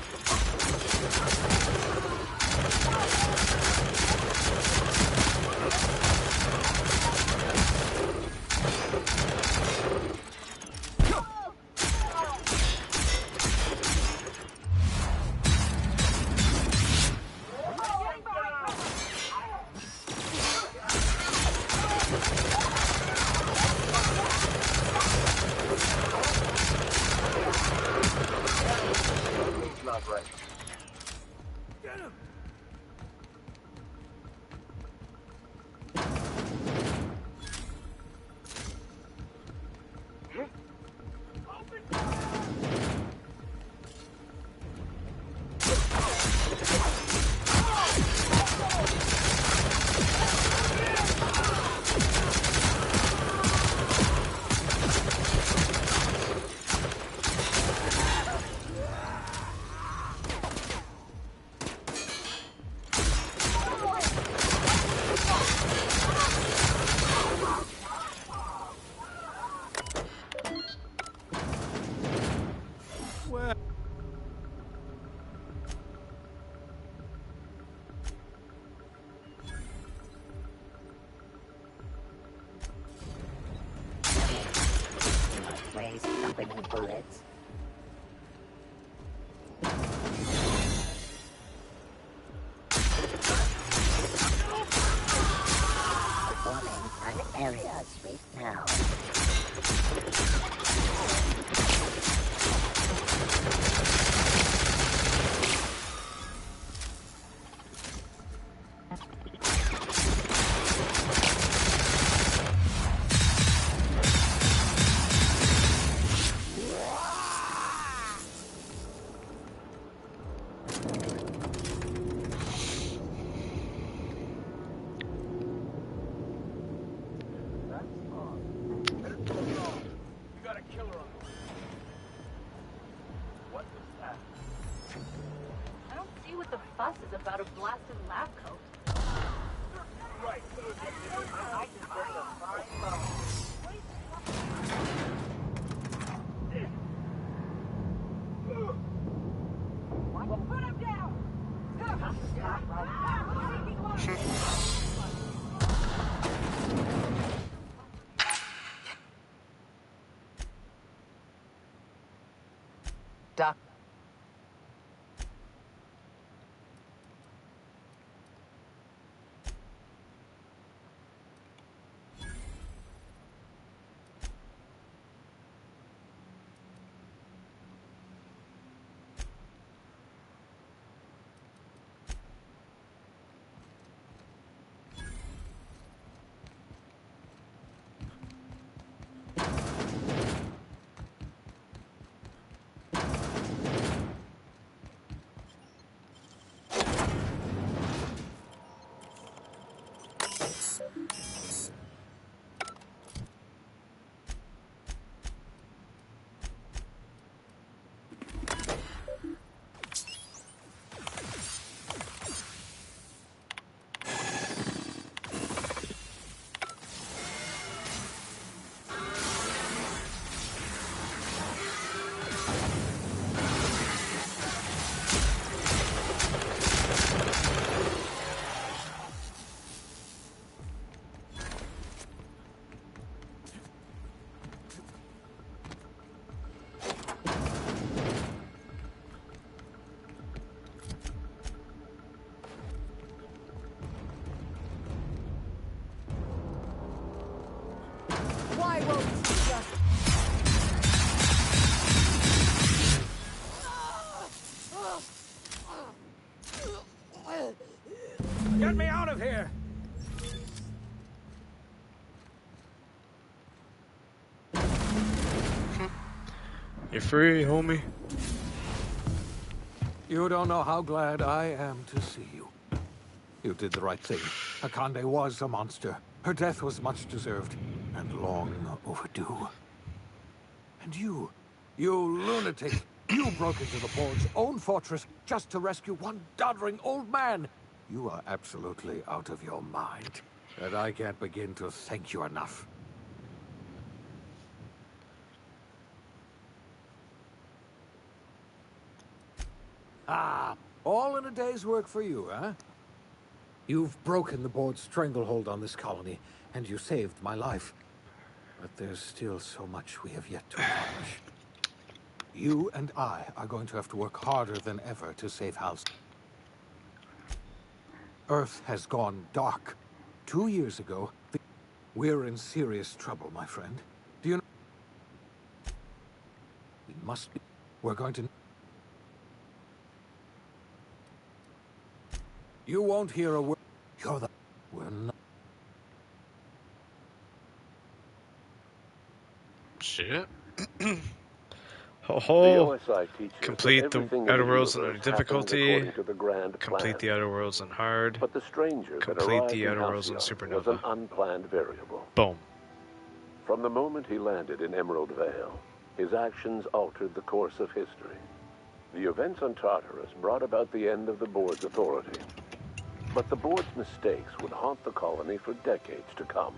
sounds right. Get him! Waste company bullets. Performing an area sweep now. What the fuss is about a blasted lab coat? Right. I just buried a fine bone. Well, put him down! Doc. Why won't you just... Get me out of here! You're free, homie. You don't know how glad I am to see you. You did the right thing. Akande was a monster. Her death was much deserved, and long overdue. And you lunatic, you broke into the board's own fortress just to rescue one doddering old man. You are absolutely out of your mind, and I can't begin to thank you enough. Ah, all in a day's work for you, huh? You've broken the board's stranglehold on this colony, and you saved my life. But there's still so much we have yet to accomplish. You and I are going to have to work harder than ever to save Hal's. Earth has gone dark. 2 years ago, we're in serious trouble, my friend. Do you know? We must be. We're going to... You won't hear a word. You're the... We're not... Shit. The Ho-ho. OSI teaches Complete that the everything in Outer the Worlds on universe happens difficulty. according to the grand Complete plan. the Outer Worlds on hard. But the stranger that Complete arrived the in Outer Worlds on Halcyon was an Supernova. unplanned variable. Boom. From the moment he landed in Emerald Vale, his actions altered the course of history. The events on Tartarus brought about the end of the board's authority. But the board's mistakes would haunt the colony for decades to come.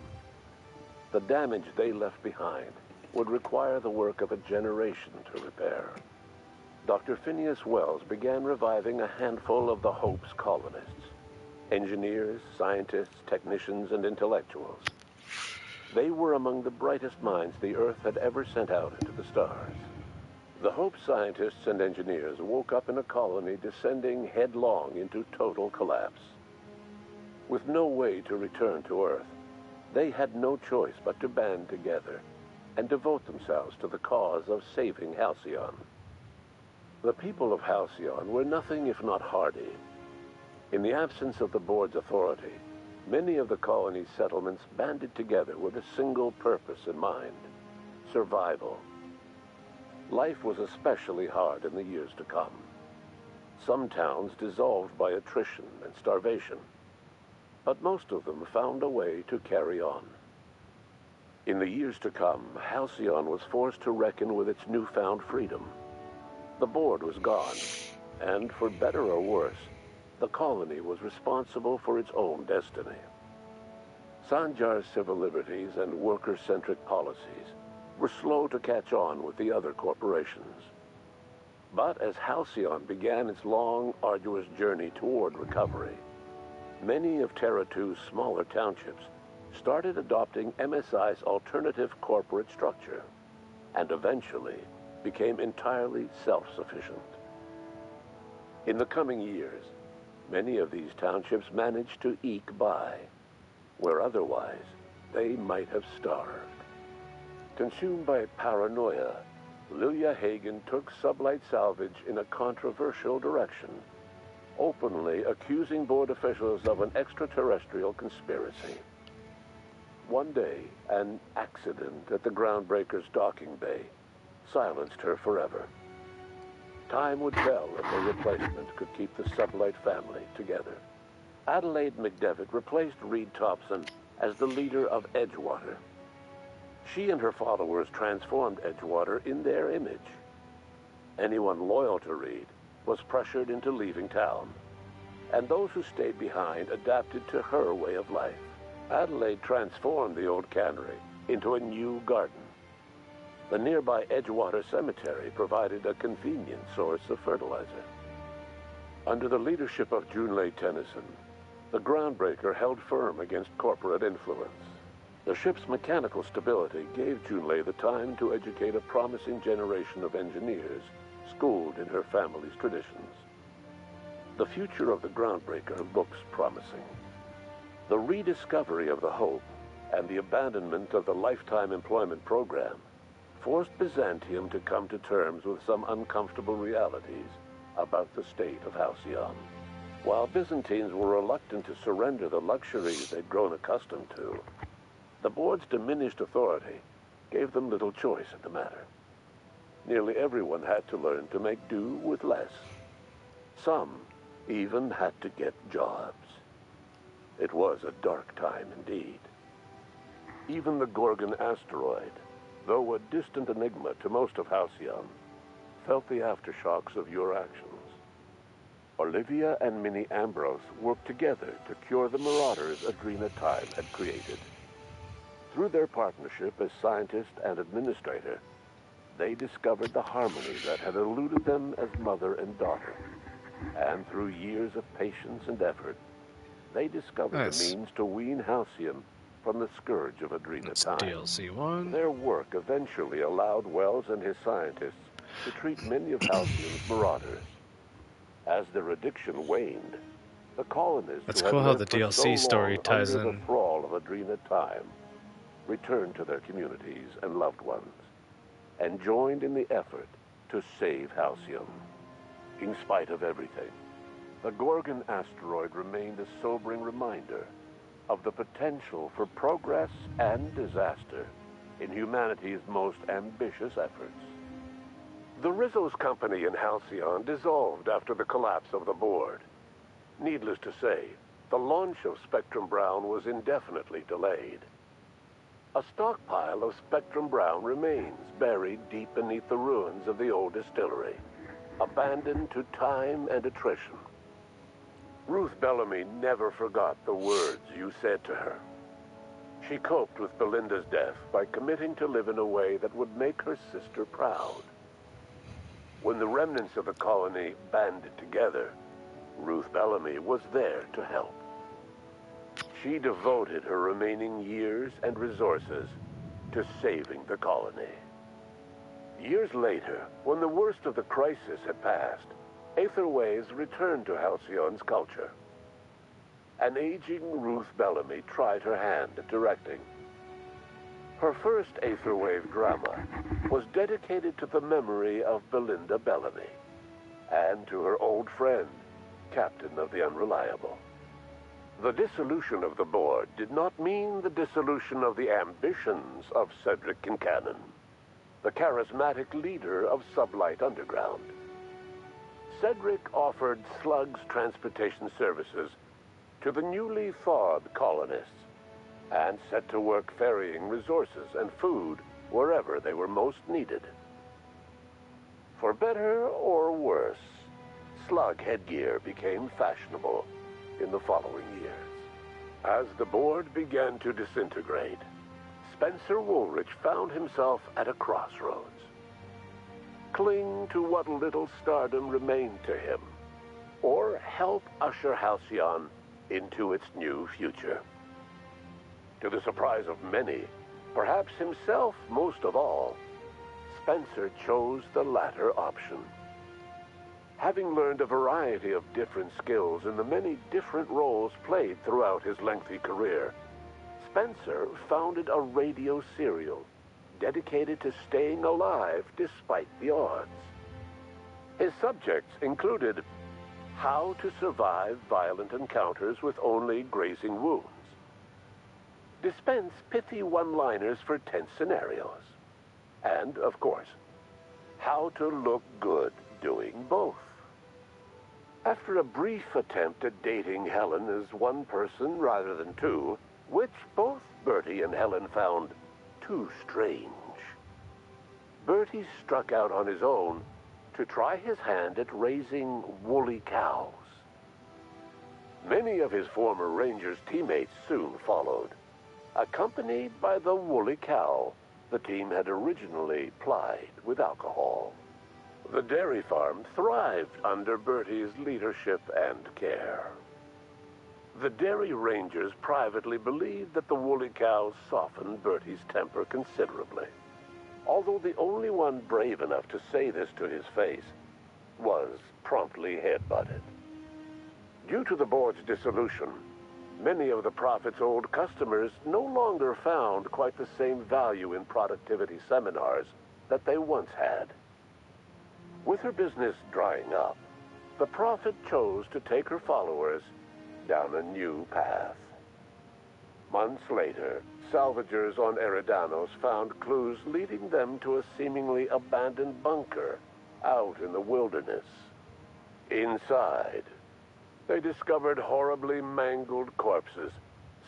The damage they left behind would require the work of a generation to repair. Dr. Phineas Wells began reviving a handful of the Hope's colonists. Engineers, scientists, technicians, and intellectuals. They were among the brightest minds the Earth had ever sent out into the stars. The Hope scientists and engineers woke up in a colony descending headlong into total collapse. With no way to return to Earth, they had no choice but to band together and devote themselves to the cause of saving Halcyon. The people of Halcyon were nothing if not hardy. In the absence of the board's authority, many of the colony's settlements banded together with a single purpose in mind: survival. Life was especially hard in the years to come. Some towns dissolved by attrition and starvation, but most of them found a way to carry on. In the years to come, Halcyon was forced to reckon with its newfound freedom. The board was gone, and for better or worse, the colony was responsible for its own destiny. Sanjar's civil liberties and worker-centric policies were slow to catch on with the other corporations. But as Halcyon began its long, arduous journey toward recovery, many of Terra 2's smaller townships started adopting MSI's alternative corporate structure, and eventually became entirely self-sufficient. In the coming years, many of these townships managed to eke by, where otherwise they might have starved. Consumed by paranoia, Lilia Hagen took Sublight Salvage in a controversial direction, openly accusing board officials of an extraterrestrial conspiracy. One day, an accident at the Groundbreaker's docking bay silenced her forever. Time would tell if a replacement could keep the Sublight family together. Adelaide McDevitt replaced Reed Thompson as the leader of Edgewater. She and her followers transformed Edgewater in their image. Anyone loyal to Reed was pressured into leaving town, and those who stayed behind adapted to her way of life. Adelaide transformed the old cannery into a new garden. The nearby Edgewater Cemetery provided a convenient source of fertilizer. Under the leadership of Junlei Tennyson, the Groundbreaker held firm against corporate influence. The ship's mechanical stability gave Junlei the time to educate a promising generation of engineers schooled in her family's traditions. The future of the Groundbreaker looks promising. The rediscovery of the Hope and the abandonment of the lifetime employment program forced Byzantium to come to terms with some uncomfortable realities about the state of Halcyon. While Byzantines were reluctant to surrender the luxuries they'd grown accustomed to, the board's diminished authority gave them little choice in the matter. Nearly everyone had to learn to make do with less. Some even had to get jobs. It was a dark time indeed. Even the Gorgon asteroid, though a distant enigma to most of Halcyon, felt the aftershocks of your actions. Olivia and Minnie Ambrose worked together to cure the marauders Adrena Time had created. Through their partnership as scientist and administrator, they discovered the harmony that had eluded them as mother and daughter. And through years of patience and effort, they discovered the means to wean Halcyon from the scourge of Adrena Time. DLC 1. Their work eventually allowed Wells and his scientists to treat many of Halcyon's marauders. As their addiction waned, the colonists That's who had cool how lived the for so DLC story long ties under in. the thrall of Adrena Time returned to their communities and loved ones, and joined in the effort to save Halcyon. In spite of everything, the Gorgon asteroid remained a sobering reminder of the potential for progress and disaster in humanity's most ambitious efforts. The Rizzo's company in Halcyon dissolved after the collapse of the board. Needless to say, the launch of Spectrum Brown was indefinitely delayed. A stockpile of Spectrum Brown remains buried deep beneath the ruins of the old distillery, abandoned to time and attrition. Ruth Bellamy never forgot the words you said to her. She coped with Belinda's death by committing to live in a way that would make her sister proud. When the remnants of the colony banded together, Ruth Bellamy was there to help. She devoted her remaining years and resources to saving the colony. Years later, when the worst of the crisis had passed, Aetherways returned to Halcyon's culture. An aging Ruth Bellamy tried her hand at directing. Her first Aetherwave drama was dedicated to the memory of Belinda Bellamy and to her old friend, Captain of the Unreliable. The dissolution of the board did not mean the dissolution of the ambitions of Cedric Kincannon, the charismatic leader of Sublight Underground. Cedric offered Slug's transportation services to the newly thawed colonists and set to work ferrying resources and food wherever they were most needed. For better or worse, Slug headgear became fashionable in the following years. As the board began to disintegrate, Spencer Woolrich found himself at a crossroads. Cling to what little stardom remained to him, or help usher Halcyon into its new future. To the surprise of many, perhaps himself most of all, Spencer chose the latter option. Having learned a variety of different skills in the many different roles played throughout his lengthy career, Spencer founded a radio serial dedicated to staying alive despite the odds. His subjects included how to survive violent encounters with only grazing wounds, dispense pithy one-liners for tense scenarios, and, of course, how to look good doing both. After a brief attempt at dating Helen as one person rather than two, which both Bertie and Helen found too strange, Bertie struck out on his own to try his hand at raising woolly cows. Many of his former Rangers teammates soon followed, accompanied by the woolly cow the team had originally plied with alcohol. The dairy farm thrived under Bertie's leadership and care. The Dairy Rangers privately believed that the woolly cows softened Bertie's temper considerably, although the only one brave enough to say this to his face was promptly headbutted. Due to the board's dissolution, many of the Prophet's old customers no longer found quite the same value in productivity seminars that they once had. With her business drying up, the Prophet chose to take her followers down a new path. Months later, salvagers on Eridanos found clues leading them to a seemingly abandoned bunker out in the wilderness. Inside, they discovered horribly mangled corpses,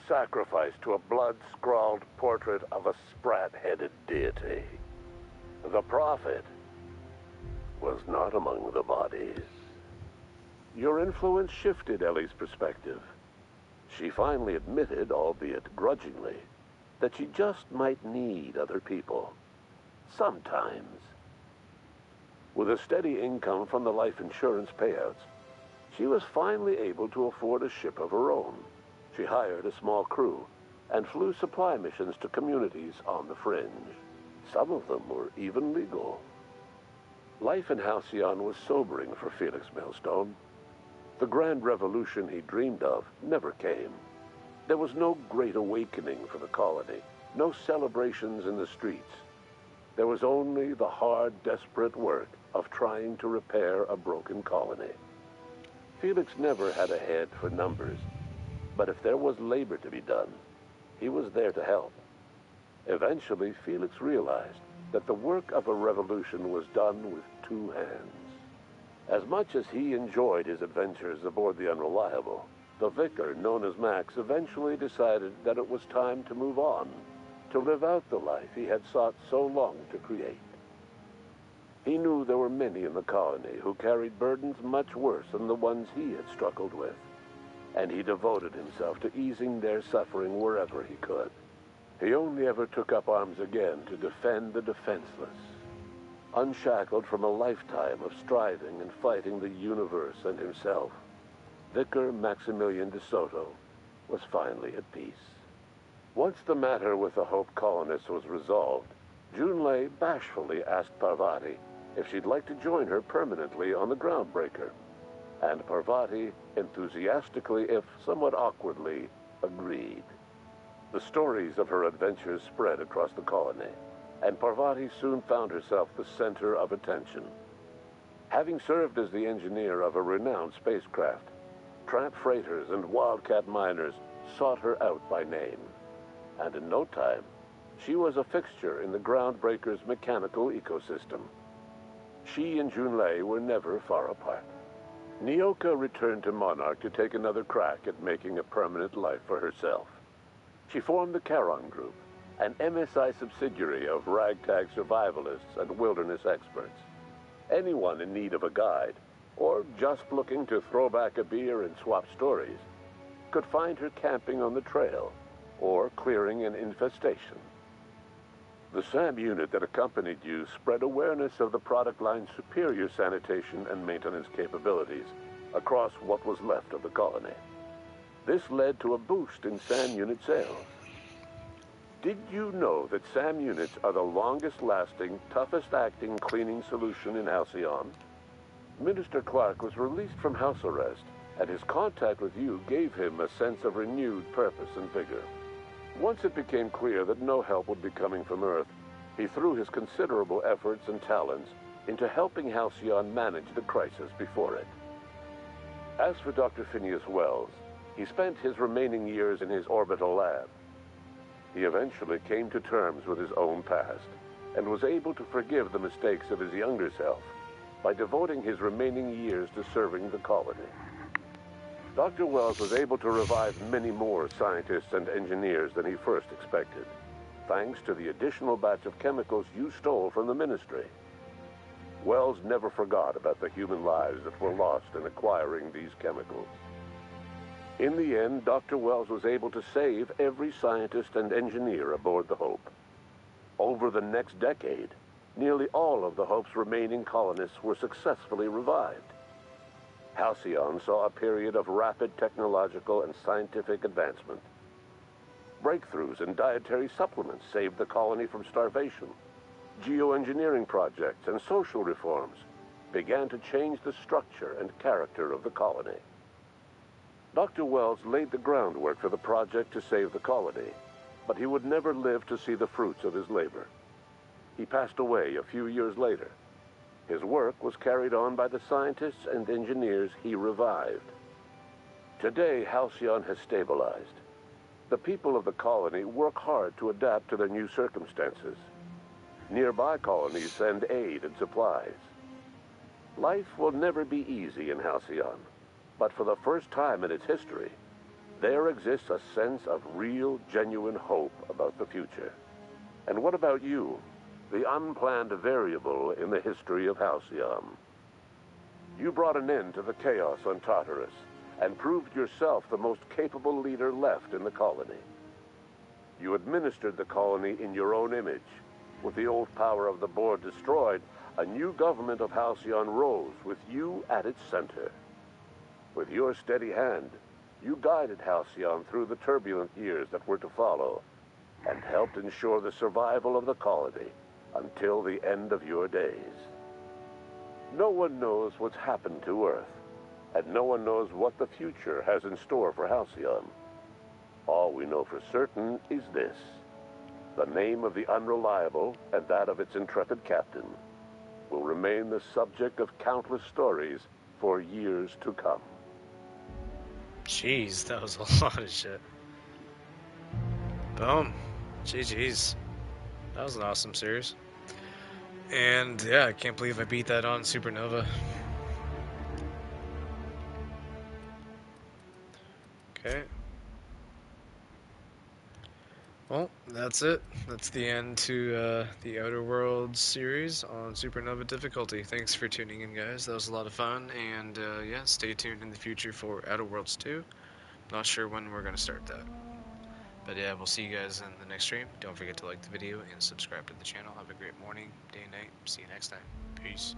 sacrificed to a blood-scrawled portrait of a sprat-headed deity. The Prophet was not among the bodies. Your influence shifted Ellie's perspective. She finally admitted, albeit grudgingly, that she just might need other people. Sometimes. With a steady income from the life insurance payouts, she was finally able to afford a ship of her own. She hired a small crew and flew supply missions to communities on the fringe. Some of them were even legal. Life in Halcyon was sobering for Felix Millstone. The grand revolution he dreamed of never came. There was no great awakening for the colony, no celebrations in the streets. There was only the hard, desperate work of trying to repair a broken colony. Felix never had a head for numbers, but if there was labor to be done, he was there to help. Eventually, Felix realized that the work of a revolution was done with two hands. As much as he enjoyed his adventures aboard the Unreliable, the vicar, known as Max, eventually decided that it was time to move on, to live out the life he had sought so long to create. He knew there were many in the colony who carried burdens much worse than the ones he had struggled with, and he devoted himself to easing their suffering wherever he could. He only ever took up arms again to defend the defenseless. Unshackled from a lifetime of striving and fighting the universe and himself, Vicar Maximilian de Soto was finally at peace. Once the matter with the Hope colonists was resolved, Junlei bashfully asked Parvati if she'd like to join her permanently on the Groundbreaker, and Parvati enthusiastically, if somewhat awkwardly, agreed. The stories of her adventures spread across the colony, and Parvati soon found herself the center of attention. Having served as the engineer of a renowned spacecraft, tramp freighters and wildcat miners sought her out by name, and in no time, she was a fixture in the Groundbreaker's mechanical ecosystem. She and Junlei were never far apart. Nyoka returned to Monarch to take another crack at making a permanent life for herself. She formed the Charon Group, an MSI subsidiary of ragtag survivalists and wilderness experts. Anyone in need of a guide, or just looking to throw back a beer and swap stories, could find her camping on the trail, or clearing an infestation. The SAM unit that accompanied you spread awareness of the product line's superior sanitation and maintenance capabilities across what was left of the colony. This led to a boost in SAM unit sales. Did you know that SAM units are the longest-lasting, toughest-acting cleaning solution in Halcyon? Minister Clark was released from house arrest, and his contact with you gave him a sense of renewed purpose and vigor. Once it became clear that no help would be coming from Earth, he threw his considerable efforts and talents into helping Halcyon manage the crisis before it. As for Dr. Phineas Wells, he spent his remaining years in his orbital lab. He eventually came to terms with his own past and was able to forgive the mistakes of his younger self by devoting his remaining years to serving the colony. Dr. Wells was able to revive many more scientists and engineers than he first expected, thanks to the additional batch of chemicals you stole from the Ministry. Wells never forgot about the human lives that were lost in acquiring these chemicals. In the end, Dr. Wells was able to save every scientist and engineer aboard the Hope. Over the next decade, nearly all of the Hope's remaining colonists were successfully revived. Halcyon saw a period of rapid technological and scientific advancement. Breakthroughs in dietary supplements saved the colony from starvation. Geoengineering projects and social reforms began to change the structure and character of the colony. Dr. Wells laid the groundwork for the project to save the colony, but he would never live to see the fruits of his labor. He passed away a few years later. His work was carried on by the scientists and engineers he revived. Today, Halcyon has stabilized. The people of the colony work hard to adapt to their new circumstances. Nearby colonies send aid and supplies. Life will never be easy in Halcyon, but for the first time in its history, there exists a sense of real, genuine hope about the future. And what about you? The unplanned variable in the history of Halcyon. You brought an end to the chaos on Tartarus and proved yourself the most capable leader left in the colony. You administered the colony in your own image. With the old power of the board destroyed, a new government of Halcyon rose with you at its center. With your steady hand, you guided Halcyon through the turbulent years that were to follow and helped ensure the survival of the colony until the end of your days. No one knows what's happened to Earth, and no one knows what the future has in store for Halcyon. All we know for certain is this: the name of the Unreliable and that of its intrepid captain will remain the subject of countless stories for years to come. Jeez, that was a lot of shit. Boom. GG's. That was an awesome series. And yeah, I can't believe I beat that on Supernova. Okay. Well, that's it. That's the end to the Outer Worlds series on Supernova difficulty. Thanks for tuning in, guys. That was a lot of fun. And yeah, stay tuned in the future for Outer Worlds 2. Not sure when we're going to start that. But yeah, we'll see you guys in the next stream. Don't forget to like the video and subscribe to the channel. Have a great morning, day, night. See you next time. Peace.